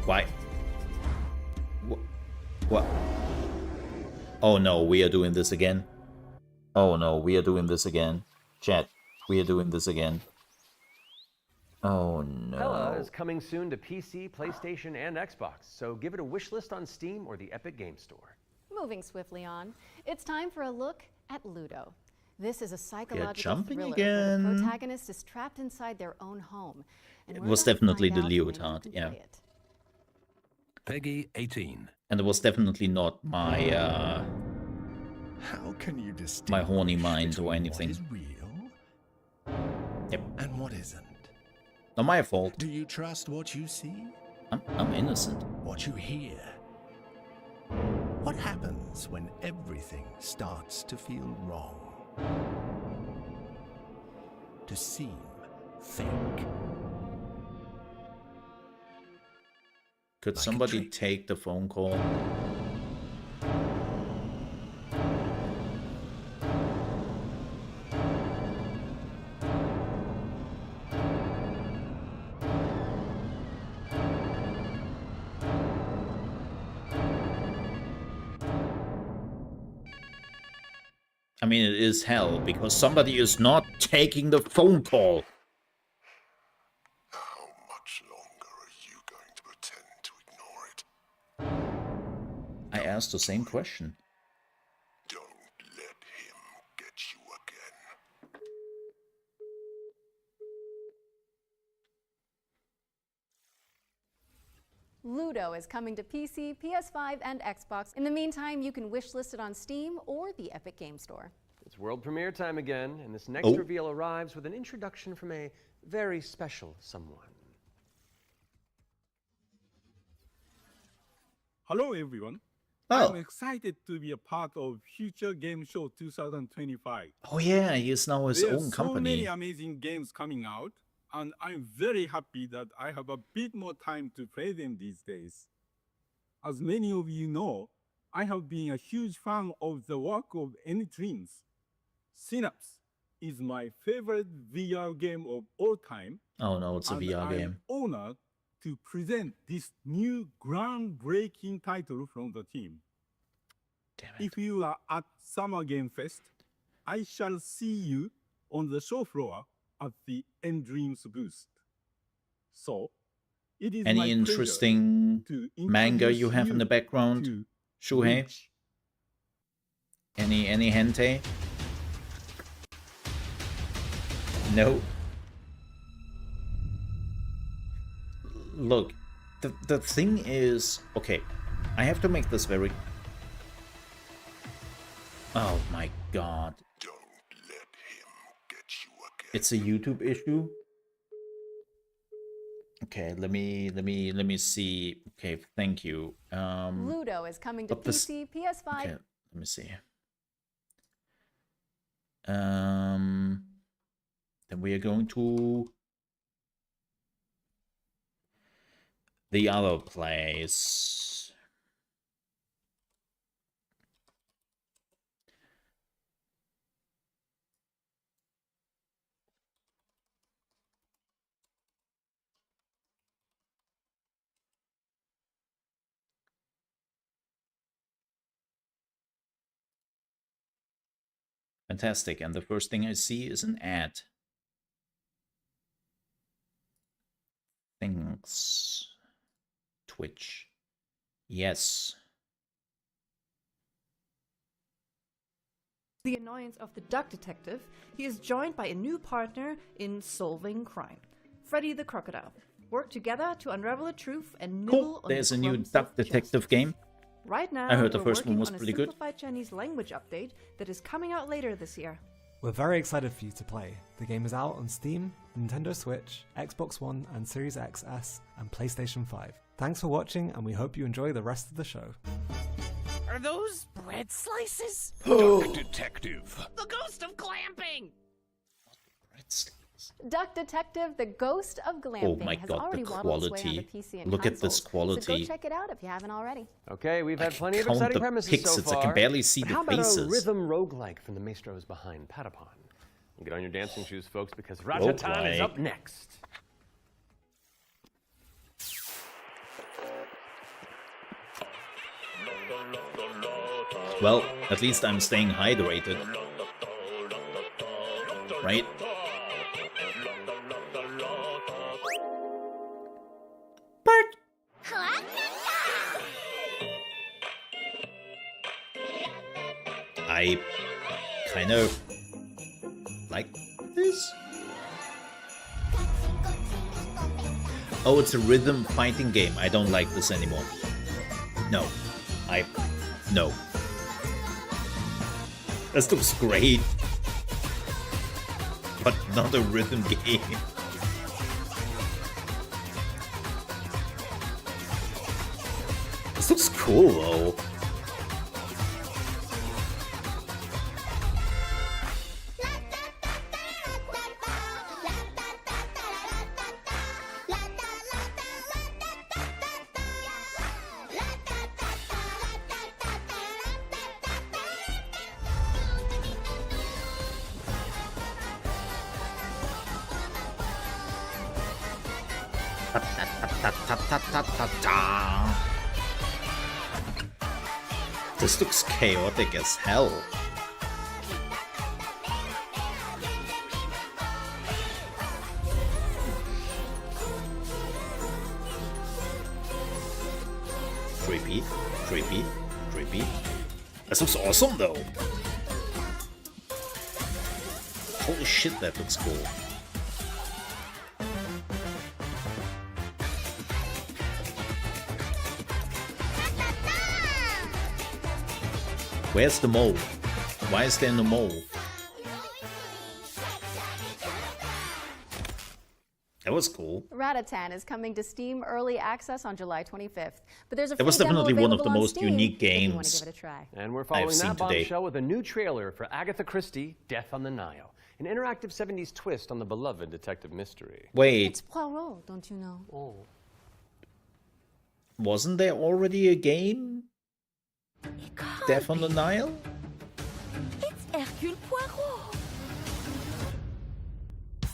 Why? What? Oh no, we are doing this again. Oh no, we are doing this again. Chat, we are doing this again. Oh no. Hella is coming soon to PC, PlayStation, and Xbox, so give it a wish list on Steam or the Epic Game Store. Moving swiftly on, it's time for a look at Ludo. This is a psychological thriller again. where the protagonist is trapped inside their own home. And it was definitely the leotard, yeah. Peggy 18. And it was definitely not my How can you my horny mind or anything. What is real? Yep. And what isn't? Not my fault. Do you trust what you see? I'm innocent. What you hear? What happens when everything starts to feel wrong? To seem fake. Could somebody take the phone call? I mean, it is hell because somebody is not taking the phone call. How much longer are you going to pretend to ignore it? I asked the same question. Don't let him get you again. Ludo is coming to PC, PS5, and Xbox. In the meantime, you can wishlist it on Steam or the Epic Game Store. It's world premiere time again, and this next reveal arrives with an introduction from a very special someone. Hello, everyone. Oh. I'm excited to be a part of Future Game Show 2025. Oh yeah, he is now his own so company. Many amazing games coming out, and I'm very happy that I have a bit more time to play them these days. As many of you know, I have been a huge fan of the work of N-Dreams. Synapse is my favorite VR game of all time. Oh no, it's a VR game. I'm honored to present this new groundbreaking title from the team. Damn it. If you are at Summer Game Fest, I shall see you on the show floor at the N-Dreams booth. So, it is Any interesting manga you have in the background, Shuhei? Any hentai? No. Look, the thing is, okay, I have to make this very... Oh my god. Don't let him get you again. It's a YouTube issue? Okay, let me see. Okay, thank you. Ludo is coming to PC, PS5. Okay, let me see. Then we are going to the other place. Fantastic, and the first thing I see is an ad. Thanks. Twitch. Yes. The annoyance of the duck detective, he is joined by a new partner in solving crime, Freddy the Crocodile. Work together to unravel the truth and nibble on There's the a new crumbs duck of detective justice. game. Right now, I heard the we're first one working was on pretty a good. simplified Chinese language update that is coming out later this year. We're very excited for you to play. The game is out on Steam, Nintendo Switch, Xbox One and Series XS, and PlayStation 5. Thanks for watching, and we hope you enjoy the rest of the show. Are those bread slices? Duck Detective. The ghost of glamping! Duck Detective, the Ghost of Glamping, Oh my has god, already the waddled its way quality. onto PC and Look at this consoles, quality. So go check it out if you haven't already. Okay, we've had plenty of count exciting the premises so pixels, far. I can barely see But the how about faces. a rhythm roguelike from the maestros behind Patapon? Get on your dancing shoes, folks, because Rajatan is Roguelike. up next. Well, at least I'm staying hydrated. Right? I kind of like this. Oh, it's a rhythm fighting game. I don't like this anymore. No. No. This looks great. But not a rhythm game. This looks cool though. This looks chaotic as hell. Creepy, creepy, creepy. This looks awesome though. Holy shit, that looks cool. Where's the mole? Why is there no mole? That was cool. Ratatan is coming to Steam Early Access on July 25th. But there's a That was free demo definitely one of the available on most Steam unique if you want to games give it a try. And we're following that today. bombshell with a new trailer for Agatha Christie, Death on the Nile. An interactive 70s twist on the beloved detective mystery. Wait, It's Poirot, don't you know? Oh. wasn't there already a game? Death on the Nile? It's Hercule Poirot.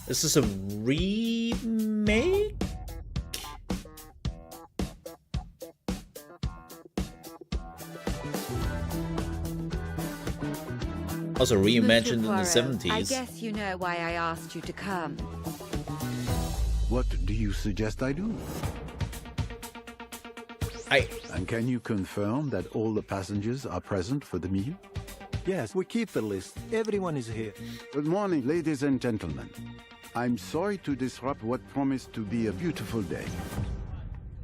This is a remake? Also reimagined in the Poirot, 70s. I guess you know why I asked you to come. What do you suggest I do? And can you confirm that all the passengers are present for the meal? Yes, we keep the list. Everyone is here. Good morning, ladies and gentlemen. I'm sorry to disrupt what promised to be a beautiful day,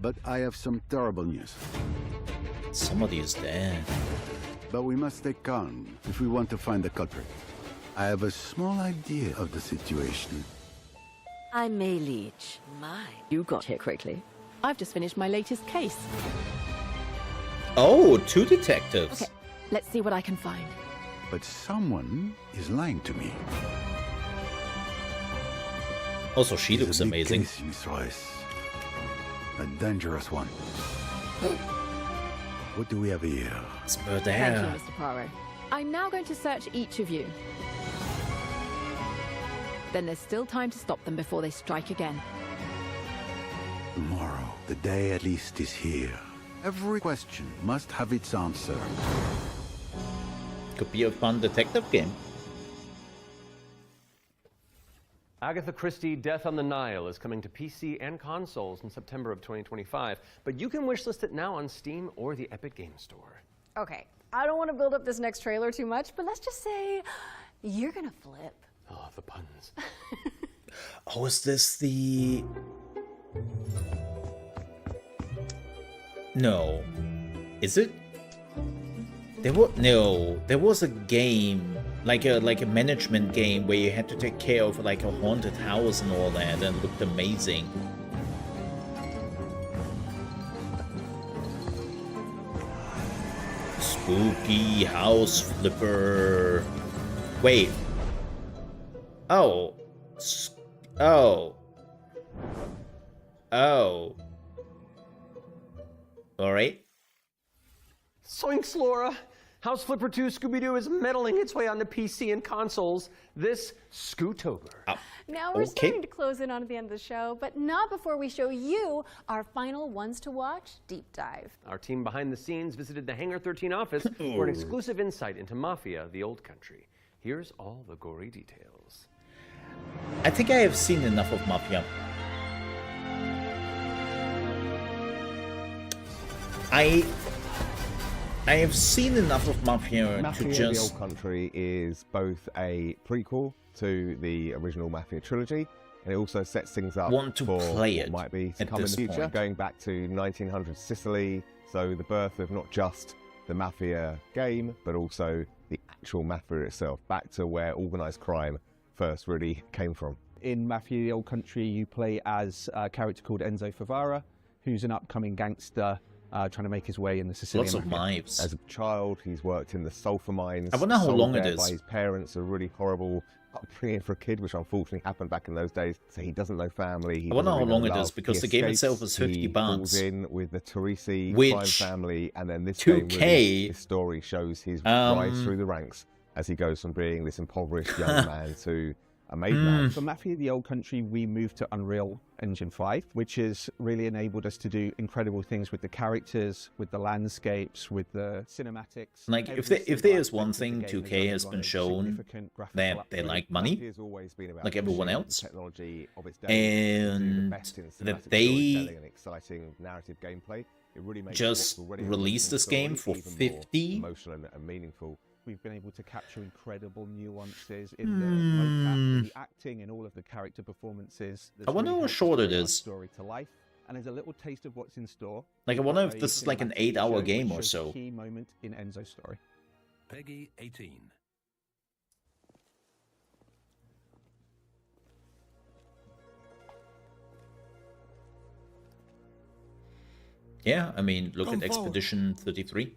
but I have some terrible news. Somebody is dead. But we must stay calm if we want to find the culprit. I have a small idea of the situation. I'm May Leach. My, you got here quickly. I've just finished my latest case. Oh, two detectives. Okay, let's see what I can find. But someone is lying to me. Also, she looks It's a big amazing. case, Miss Royce. A dangerous one. What do we have here? It's Thank you, Mr. Poirot. I'm now going to search each of you. Then there's still time to stop them before they strike again. Tomorrow, the day at least is here. Every question must have its answer. Could be a fun detective game. Agatha Christie, Death on the Nile is coming to PC and consoles in September of 2025, but you can wishlist it now on Steam or the Epic Game Store. Okay, I don't want to build up this next trailer too much, but let's just say you're gonna flip. Oh, the puns. Oh, is this the... No. Is it? There was a game, like a management game where you had to take care of like a haunted house and all that, and it looked amazing. Spooky house flipper. Wait. Oh. Oh. Oh. Alright. Soinks, Laura! House Flipper 2 Scooby-Doo is meddling its way onto PC and consoles this Scootober. Now we're starting to close in on the end of the show, but not before we show you our final ones to watch deep dive. Our team behind the scenes visited the Hangar 13 office for an exclusive insight into Mafia: The Old Country. Here's all the gory details. I think I have seen enough of Mafia. I have seen enough of Mafia Mafia: to just... The Old Country is both a prequel to the original Mafia trilogy, and it also sets things up Want to for play what it might be to at come in this the future. point. Going back to 1900 Sicily, so the birth of not just the Mafia game, but also the actual Mafia itself, back to where organised crime first really came from. In Mafia: The Old Country, you play as a character called Enzo Favara, who's an upcoming gangster trying to make his way in the Sicilian Lots of Mafia. knives. As a child, he's worked in the sulfur mines. I wonder how sold long it there is. By his parents, a really horrible upbringing for a kid, which unfortunately happened back in those days. So he doesn't know family. I wonder how long it is, love. because He the game escapes, itself is 50 he bucks. falls in with the Teresi Which crime family, and then this 2K game really, this story shows his rise through the ranks as he goes from being this impoverished young man to a made man. For Mafia: The Old Country, we moved to Unreal Engine 5, which has really enabled us to do incredible things with the characters, with the landscapes, with the cinematics. Like, if there is one thing 2K has been shown that they like money, like everyone else, and that they exciting narrative gameplay. It really makes just what's already an release emotional this game story for even more 50. emotional and meaningful. We've been able to capture incredible nuances in the mocap, the acting, and all of the character performances. I wonder how short it is. Story to life, and there's a little taste of what's in store. Like, I wonder if this is like an 8-hour game or so. Key moment in Enzo's story. Peggy 18. Yeah, I mean, look at Expedition 33.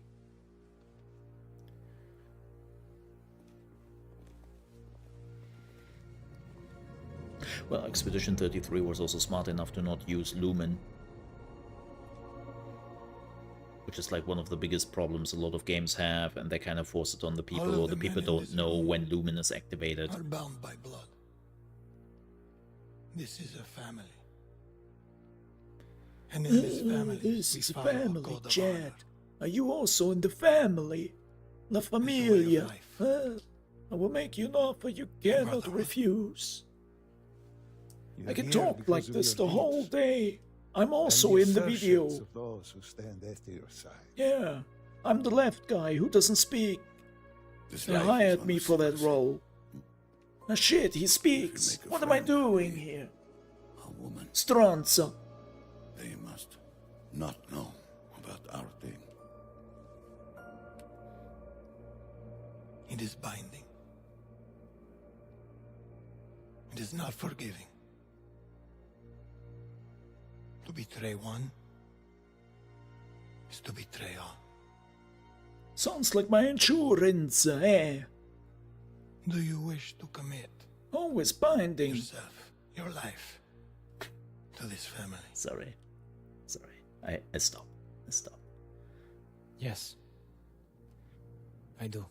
Well, Expedition 33 was also smart enough to not use Lumen, which is like one of the biggest problems a lot of games have, and they kind of force it on the people, or the people don't know when Lumen is activated. Are bound by blood. This is a family. And in this family, this is a follow family, code of Chad. honor. Are you also in the family? La Familia. I will make you an offer you cannot refuse. I can talk like this the whole day. I'm also in the video. Of those who stand at your side. Yeah, I'm the left guy who doesn't speak. This They life is hired on me the for that surface. role. Now shit, he speaks. make a What am I friend, doing here? A woman. Stronza. They must not know about our thing. It is binding. It is not forgiving. To betray one is to betray all. Sounds like my insurance, eh? Do you wish to commit Always binding. yourself, your life, to this family? Sorry. I stop. Yes. I do.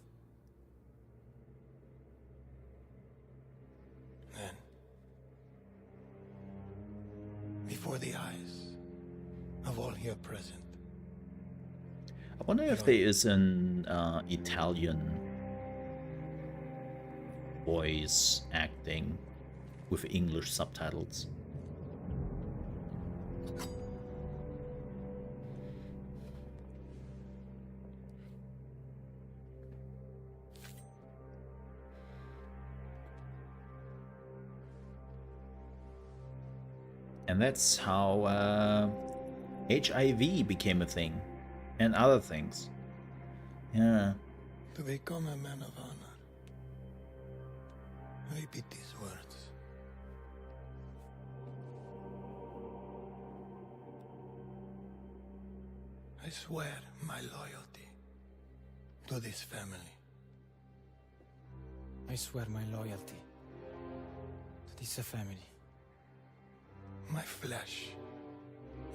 Then, before the eyes of all here present, I wonder if there is an Italian voice acting with English subtitles. And that's how HIV became a thing, and other things. Yeah. to become a man of honor, repeat these words. I swear my loyalty to this family. I swear my loyalty to this family. My flesh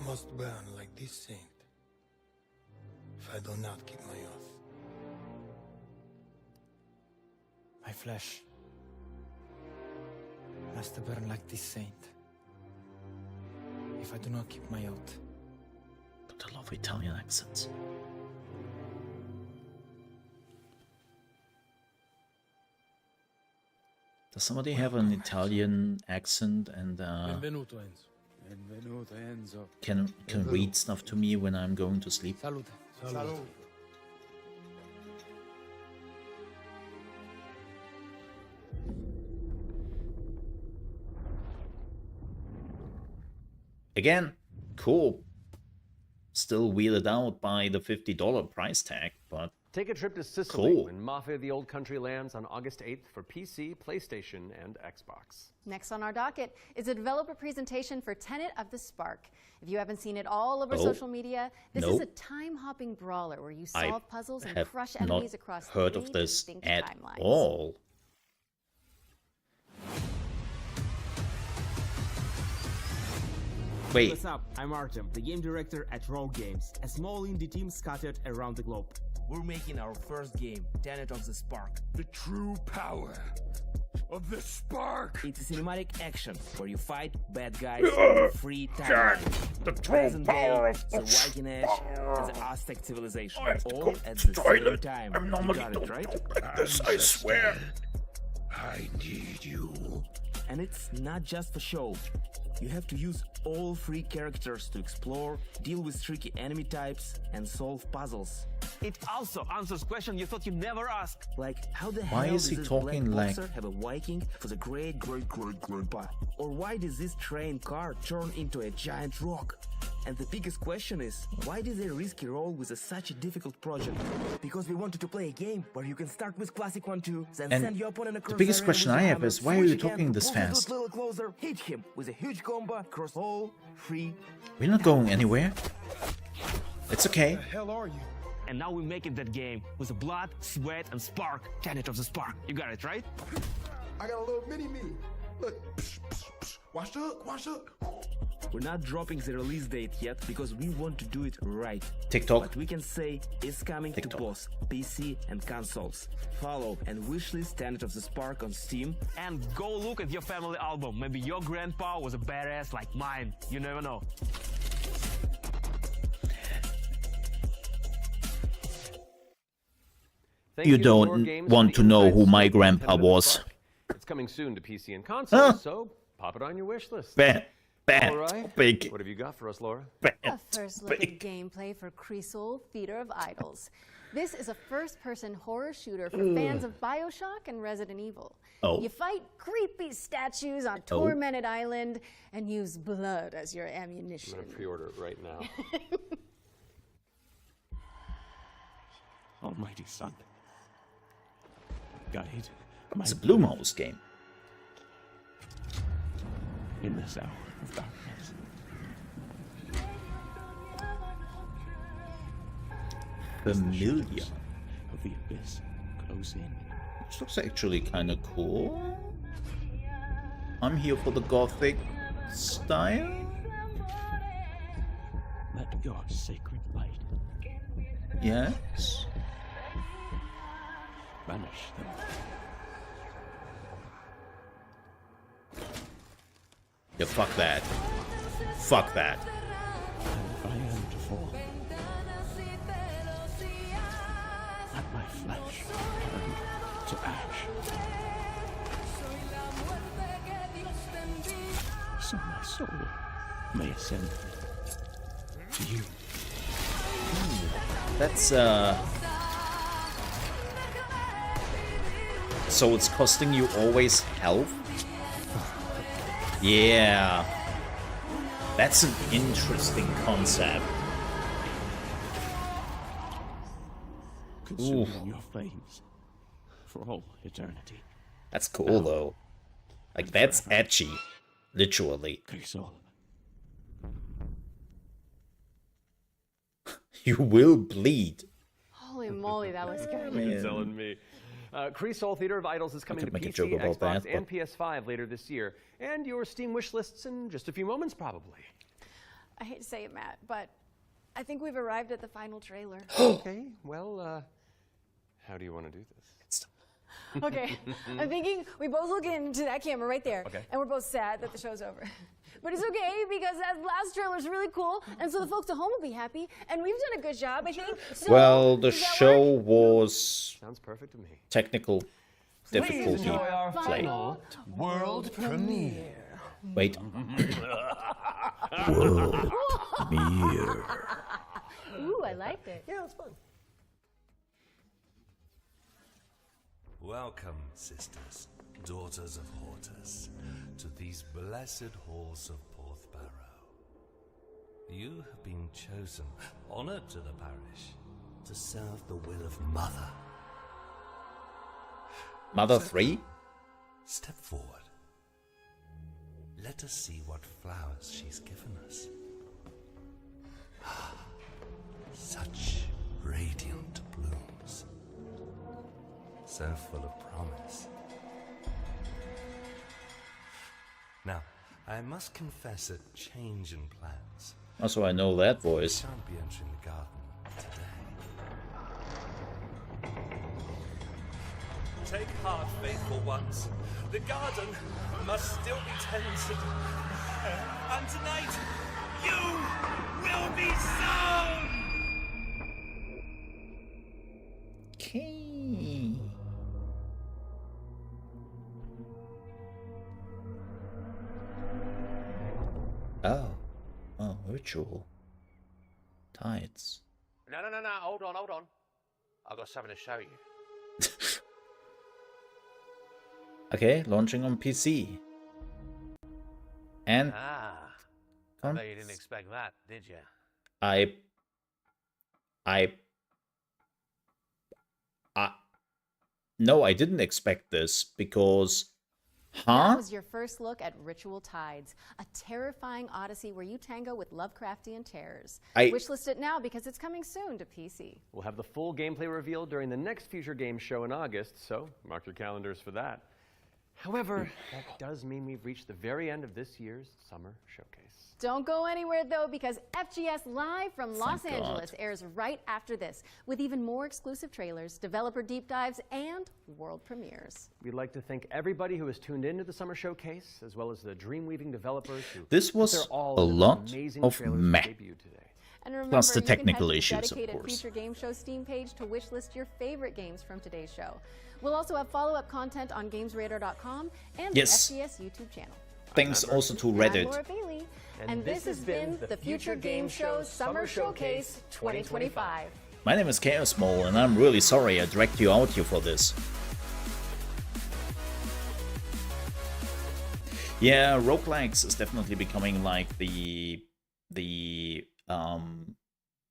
must burn like this saint if I do not keep my oath. My flesh must burn like this saint if I do not keep my oath. But I love Italian accents. Does somebody have an Italian accent and Benvenuto Enzo. Benvenuto Enzo. can read stuff to me when I'm going to sleep? Salute. Salute. Again, cool. Still weirded out by the $50 price tag, but take a trip to Sicily cool. when Mafia of the Old Country lands on August 8th for PC, PlayStation, and Xbox. Next on our docket is a developer presentation for Tenet of the Spark. If you haven't seen it all over social media, this is a time-hopping brawler where you solve puzzles and crush enemies across heard three of this distinct at timelines. all. Wait. What's up? I'm Artem, the game director at Rogue Games, a small indie team scattered around the globe. We're making our first game, Tenet of the Spark. The true power of the spark. It's a cinematic action where you fight bad guys in the free timeline. The Present day, the Viking Age, and the Aztec civilization, all at the same time. You got it, right? As I swear. I need you And it's not just for show. You have to use all 3 characters to explore, deal with tricky enemy types, and solve puzzles. It also answers questions you thought you'd never ask. Like, how the hell does this black boxer have a Viking for the great-great-great-grandpa? Or why does this train car turn into a giant rock? And the biggest question is, why did they risk a role with such a difficult project? Because we wanted to play a game where you can start with classic 1-2, then And send your opponent across the biggest area question with I a have hammer, is, why are you switch again, talking this move the dude fast? a little closer, hit him with a huge combo across all 3. We're not going anywhere. It's okay. Where the hell are you? And now we're making that game with the blood, sweat, and spark. Tenet of the spark. You got it, right? I got a little mini-me. Look. Watch the hook, watch the hook. We're not dropping the release date yet because we want to do it right. TikTok. But we can say it's coming to both PC and consoles. Follow and wishlist Tenet of the Spark on Steam. And go look at your family album. Maybe your grandpa was a badass like mine. You never know. You don't want to know who my grandpa was. It's coming soon to PC and consoles, so pop it on your wish list. Bad All right. big. What have you got for us, Laura? A first look at gameplay for ChaosMole Theater of Idols. This is a first-person horror shooter for fans of BioShock and Resident Evil. Oh. You fight creepy statues on Tormented Island and use blood as your ammunition. I'm gonna pre-order it right now. Almighty Son, guide It's a Blue Mouse game. in this hour of darkness. Familiar. Of the abyss close in. This looks actually kind of cool. I'm here for the gothic style. Let your sacred light Yes. banish them. Yeah, fuck that. Fuck that. If I am to fall, let my flesh turn to ash. So my soul may ascend to you. That's so it's costing you always health? Yeah. That's an interesting concept. Consuming your flames for all eternity. That's cool though. Like that's etchy. Literally. You will bleed. Holy moly, that was good. You're telling me. ChaosMole Theater of Idols is coming to make a PC, joke about Xbox, that, and PS5 later this year. And your Steam wish lists in just a few moments, probably. I hate to say it, Matt, but I think we've arrived at the final trailer. Okay, well, how do you want to do this? Okay, I'm thinking we both look into that camera right there, Okay. and we're both sad that the show's over. But it's okay because that last trailer's really cool, and so the folks at home will be happy, and we've done a good job, I think. So, Well, the does that show work? was Sounds perfect to me. technical difficulty enjoy our play. final world premiere. Wait. World premiere. Ooh, I liked it. Yeah, it's fun. Welcome, sisters, daughters of Hortus, to these blessed halls of Porthbarrow. You have been chosen, honored to the parish, to serve the will of Mother. Mother 3? Step forward. Let us see what flowers she's given us. Such radiant blooms. So full of promise. Now, I must confess a change in plans. Also, I know that voice. I shan't be entering the garden today. Take heart, faithful ones. The garden must still be tended. And tonight, you will be sown! Okay. Oh. Oh, ritual. Tides. No. Hold on. I've got something to show you. Okay, launching on PC. And I bet you didn't expect that, did you? No, I didn't expect this because, That was your first look at Ritual Tides, a terrifying odyssey where you tango with Lovecraftian terrors. Wishlist it now because it's coming soon to PC. We'll have the full gameplay revealed during the next Future Games show in August, so mark your calendars for that. However, that does mean we've reached the very end of this year's summer showcase. Don't go anywhere, though, because FGS Live from Los Angeles airs right after this, with even more exclusive trailers, developer deep dives, and world premieres. We'd like to thank everybody who has tuned into the summer showcase, as well as the Dreamweaving developers who this was a lot of meh. And remember, Plus the technical you can head issues, to the of dedicated course. Future Game Show Steam page to wishlist your favorite games from today's show. We'll also have follow-up content on GamesRadar.com and the FGS YouTube channel. Thanks also to I'm Reddit. Laura Bailey, and this has been the Future Game Show Summer Showcase 2025. My name is ChaosMole, and I'm really sorry I dragged you out here for this. Yeah, roguelikes is definitely becoming like the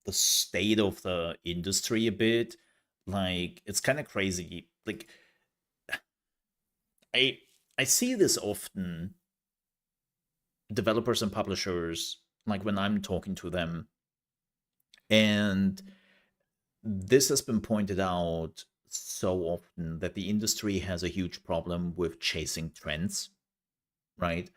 state of the industry a bit. Like, it's kind of crazy. Like, I see this often. Developers and publishers, like when I'm talking to them, and this has been pointed out so often that the industry has a huge problem with chasing trends, right?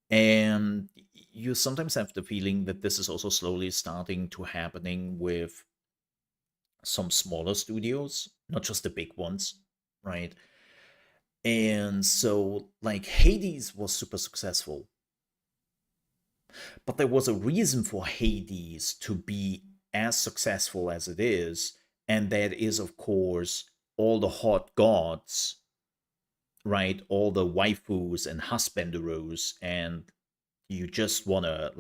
And you sometimes have the feeling that this is also slowly starting to happening with some smaller studios, not just the big ones, right? And so, like, Hades was super successful. But there was a reason for Hades to be as successful as it is, and that is, of course, all the hot gods, right? All the waifus and husbandaroos, and you just wanna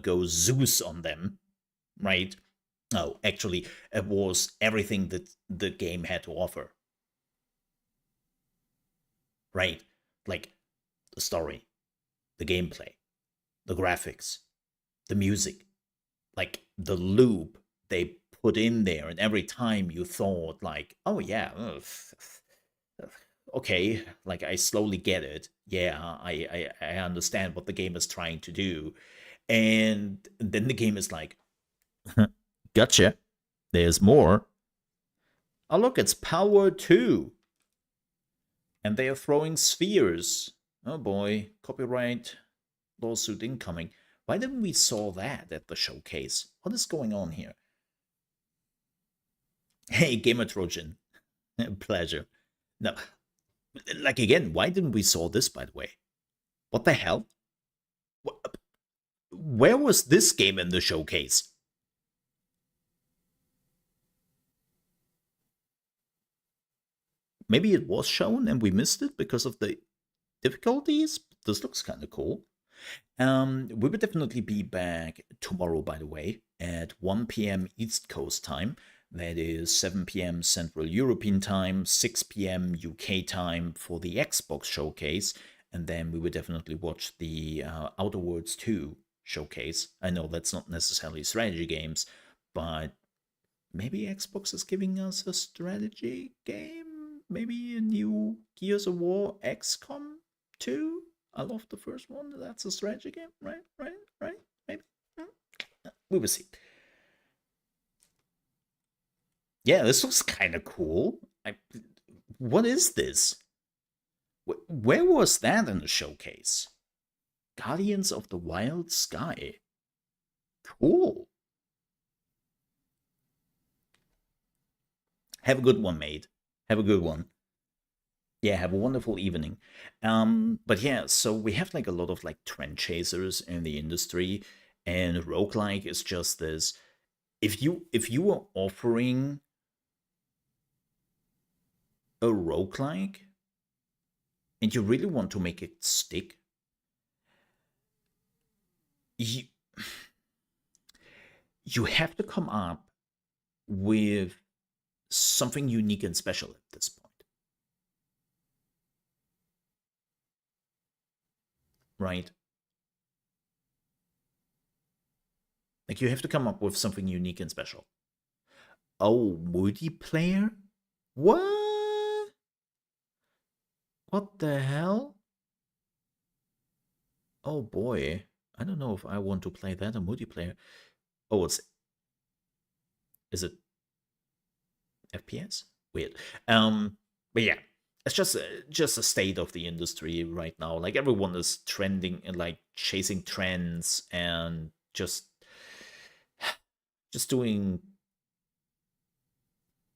go Zeus on them, right? No, actually, it was everything that the game had to offer, right? Like the story, the gameplay, the graphics, the music, like the loop they put in there, and every time you thought like, oh yeah, okay, like I slowly get it. Yeah, I understand what the game is trying to do. And then the game is like, gotcha, there's more. Oh look, it's Power 2. And they are throwing spheres. Oh boy, copyright lawsuit incoming. Why didn't we saw that at the showcase? What is going on here? Hey, Gamer Trojan. Pleasure. No, like again, why didn't we saw this, by the way? What the hell? Where was this game in the showcase? Maybe it was shown and we missed it because of the difficulties? This looks kind of cool. We will definitely be back tomorrow, by the way, at 1 p.m. East Coast time. That is 7 p.m. Central European time, 6 p.m. UK time for the Xbox showcase. And then we will definitely watch the Outer Worlds 2 showcase. I know that's not necessarily strategy games, but maybe Xbox is giving us a strategy game? Maybe a new Gears of War XCOM 2? I love the first one. That's a strategy game, right? Maybe. We will see. Yeah, this looks kind of cool. What is this? Where was that in the showcase? Guardians of the Wild Sky. Cool. Have a good one, mate. Have a good one. Yeah, have a wonderful evening. But yeah, so we have like a lot of like trend chasers in the industry, and roguelike is just this. If you are offering a roguelike and you really want to make it stick, you have to come up with something unique and special at this point. Right? Like, you have to come up with something unique and special. Oh, multiplayer? What? What the hell? Oh boy. I don't know if I want to play that in multiplayer. Oh, is it FPS? Weird. But yeah, it's just a state of the industry right now. Like, everyone is trending and like chasing trends and just doing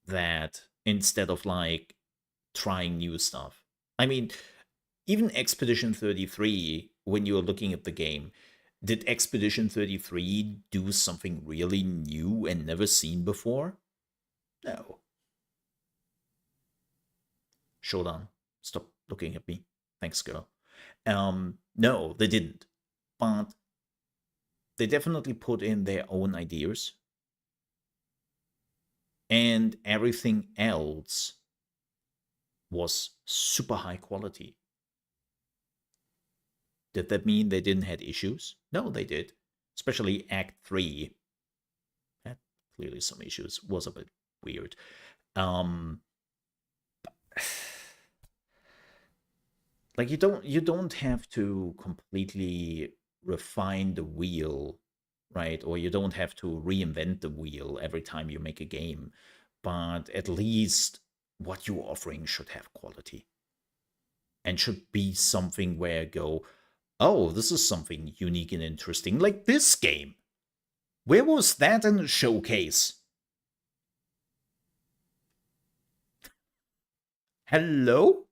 that instead of like trying new stuff. I mean, even Expedition 33, when you're looking at the game, did Expedition 33 do something really new and never seen before? No. Shodan, stop looking at me. Thanks, girl. No, they didn't. But they definitely put in their own ideas. And everything else was super high quality. Did that mean they didn't have issues? No, they did. Especially Act 3 had clearly some issues. Was a bit weird. Like, you don't have to completely refine the wheel, right? Or you don't have to reinvent the wheel every time you make a game. But at least what you're offering should have quality. And should be something where I go, oh, this is something unique and interesting, like this game. Where was that in the showcase? Hello?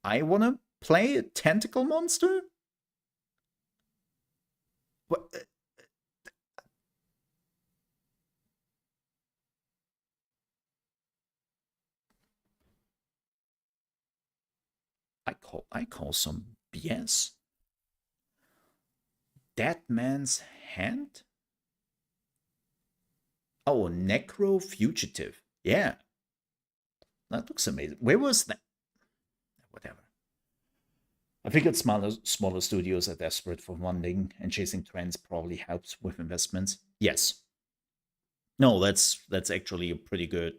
I wanna play a tentacle monster? What? I call some BS. Dead Man's Hand? Oh, Necro Fugitive. Yeah. That looks amazing. Where was that? Whatever. I figured smaller studios are desperate for funding, and chasing trends probably helps with investments. Yes. No, that's actually a pretty good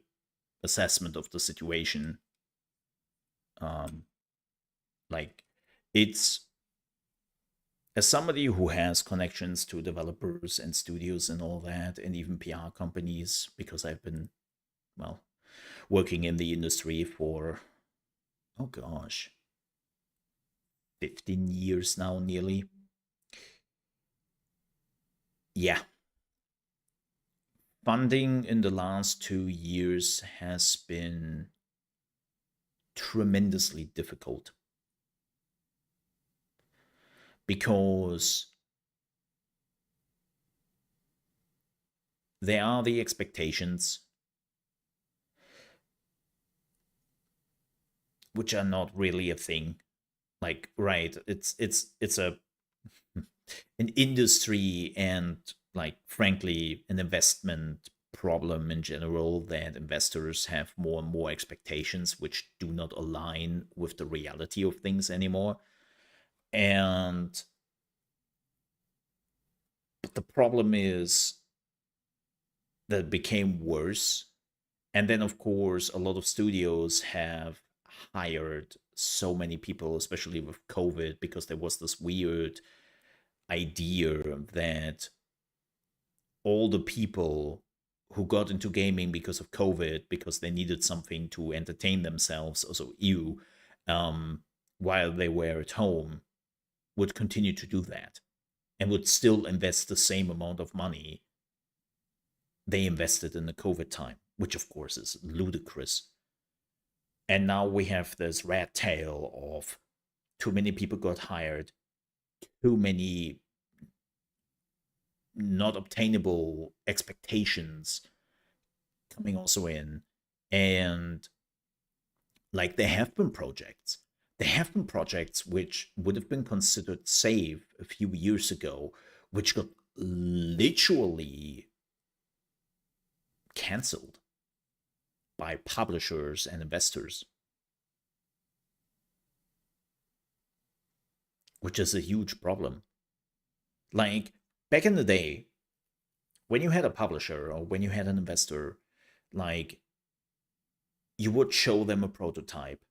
assessment of the situation. Like, it's, as somebody who has connections to developers and studios and all that, and even PR companies, because I've been, well, working in the industry for, oh gosh, 15 years now, nearly. Yeah. Funding in the last 2 years has been tremendously difficult. Because there are the expectations, which are not really a thing. Like, right, it's a an industry and, like, frankly, an investment problem in general, that investors have more and more expectations which do not align with the reality of things anymore. And but the problem is that it became worse. And then, of course, a lot of studios have hired so many people, especially with COVID, because there was this weird idea that all the people who got into gaming because of COVID, because they needed something to entertain themselves, also while they were at home, would continue to do that and would still invest the same amount of money they invested in the COVID time, which of course is ludicrous. And now we have this rat tail of too many people got hired, too many not obtainable expectations coming also in. And like, there have been projects, There have been projects which would have been considered safe a few years ago, which got literally cancelled by publishers and investors, which is a huge problem. Like, back in the day, when you had a publisher or when you had an investor, like, you would show them a prototype,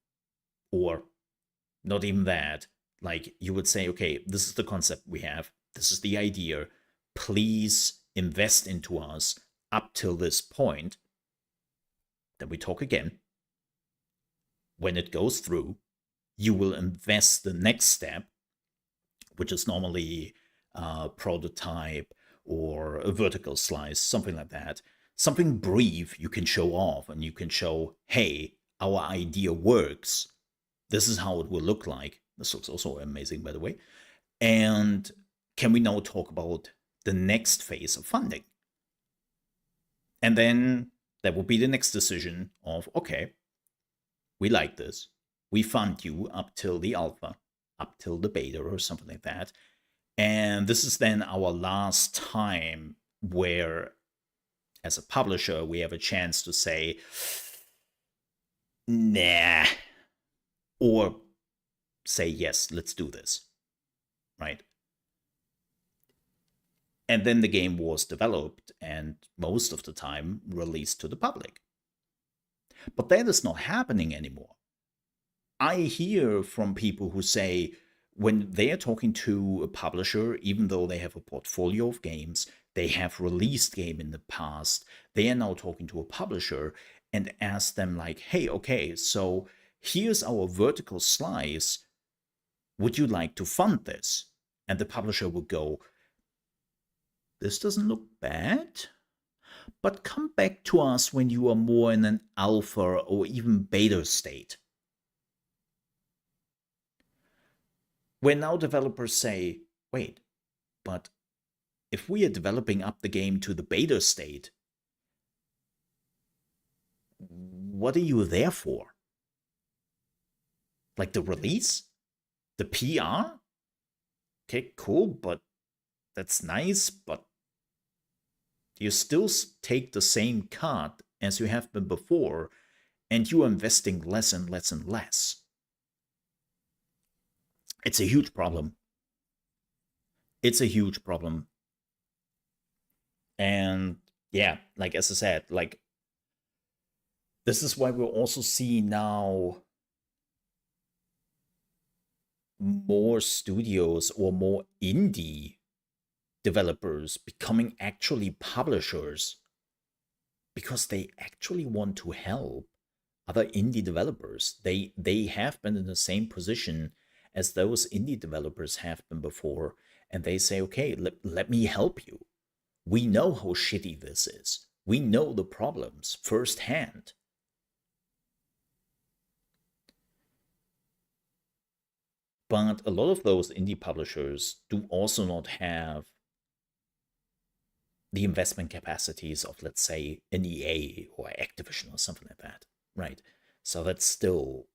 or not even that. Like, you would say, okay, this is the concept we have. This is the idea. Please invest into us up till this point. Then we talk again. When it goes through, you will invest the next step, which is normally a prototype or a vertical slice, something like that. Something brief you can show off, and you can show, hey, our idea works. This is how it will look like. This looks also amazing, by the way. And can we now talk about the next phase of funding? And then that will be the next decision of, okay, we like this. We fund you up till the alpha, up till the beta or something like that. And this is then our last time where, as a publisher, we have a chance to say, nah, or say, yes, let's do this, right? And then the game was developed and most of the time released to the public. But that is not happening anymore. I hear from people who say, when they are talking to a publisher, even though they have a portfolio of games, they have released game in the past, they are now talking to a publisher and ask them like, hey, okay, so here's our vertical slice. Would you like to fund this? And the publisher would go, this doesn't look bad, but come back to us when you are more in an alpha or even beta state. When now developers say, wait, but if we are developing up the game to the beta state, what are you there for? Like the release? The PR? Okay, cool, but that's nice, but you still take the same cut as you have been before, and you are investing less and less and less. It's a huge problem. It's a huge problem. And yeah, like as I said, like this is why we're also seeing now more studios or more indie developers becoming actually publishers, because they actually want to help other indie developers. They have been in the same position as those indie developers have been before, and they say, okay, let me help you. We know how shitty this is. We know the problems firsthand. But a lot of those indie publishers do also not have the investment capacities of, let's say, an EA or Activision or something like that, right? So that's still...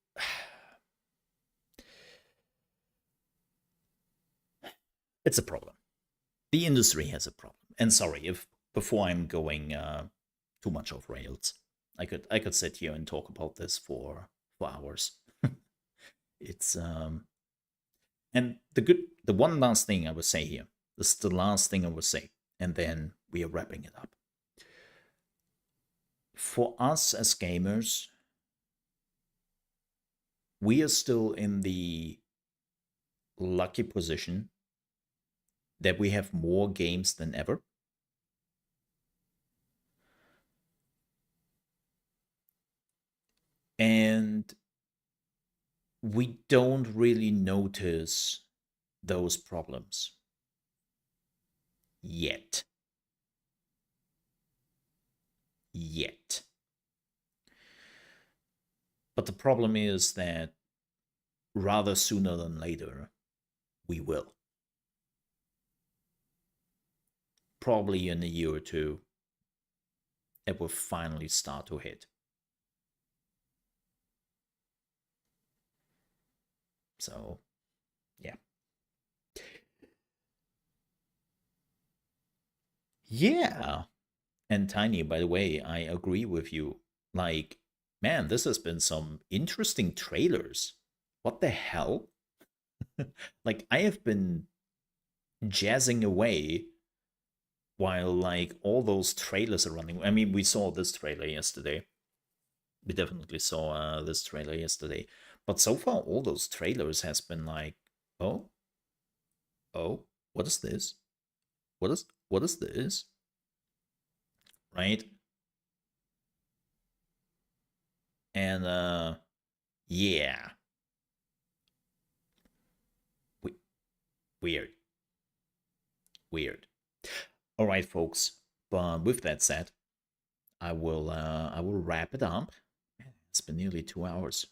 it's a problem. The industry has a problem. And sorry, if before I'm going too much off rails, I could sit here and talk about this for hours. It's and the one last thing I would say here. This is the last thing I would say, and then we are wrapping it up. For us as gamers, we are still in the lucky position that we have more games than ever. And we don't really notice those problems yet. But the problem is that rather sooner than later, we will. Probably in a year or two, it will finally start to hit. So, yeah. Yeah. And Tiny, by the way, I agree with you. Like, man, this has been some interesting trailers. What the hell? Like, I have been jazzing away while, like, all those trailers are running. I mean, we saw this trailer yesterday. We definitely saw this trailer yesterday. But so far, all those trailers has been like, oh, what is this? What is this? Right? And yeah. Weird. All right, folks. But with that said, I will wrap it up. It's been nearly 2 hours.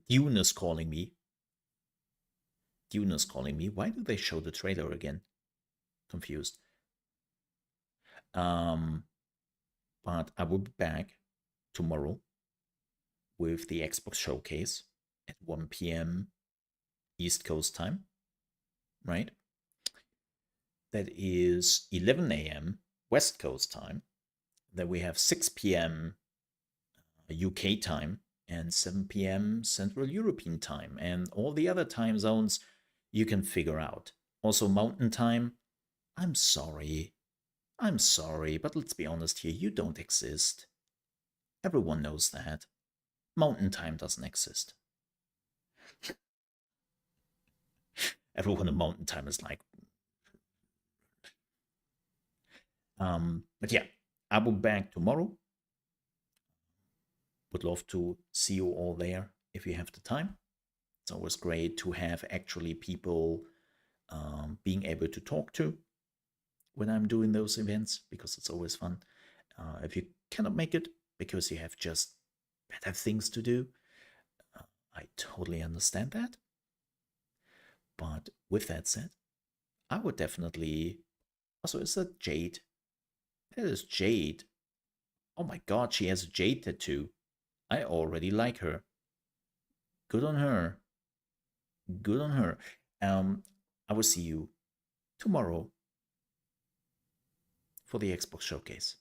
Dune is calling me. Why do they show the trailer again? Confused. But I will be back tomorrow with the Xbox Showcase at 1 p.m. East Coast time, right? That is 11 a.m. West Coast time. Then we have 6 p.m. UK time and 7 p.m. Central European time. And all the other time zones you can figure out. Also, Mountain Time, I'm sorry, but let's be honest here, you don't exist. Everyone knows that. Mountain Time doesn't exist. Everyone in Mountain Time is like... But yeah, I will be back tomorrow. Would love to see you all there if you have the time. It's always great to have actually people being able to talk to when I'm doing those events, because it's always fun. If you cannot make it because you have just better things to do, I totally understand that. But with that said, I would definitely... Also, is that Jade? That is Jade. Oh my god, she has a Jade tattoo. I already like her. Good on her. Good on her. I will see you tomorrow for the Xbox Showcase.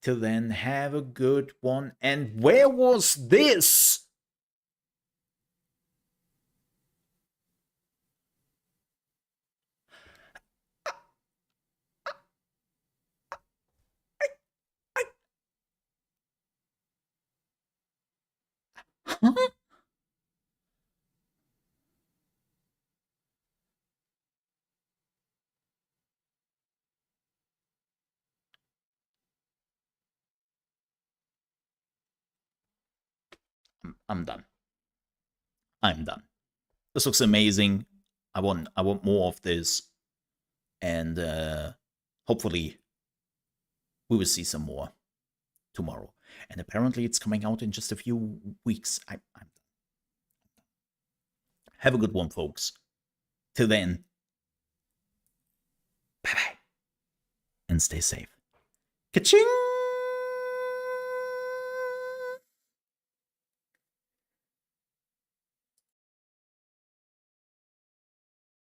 Till then, have a good one. And where was this? Huh? I'm done. I'm done. This looks amazing. I want more of this. And hopefully we will see some more tomorrow. And apparently it's coming out in just a few weeks. I'm done. Have a good one, folks. Till then, bye-bye. And stay safe. Ka-ching!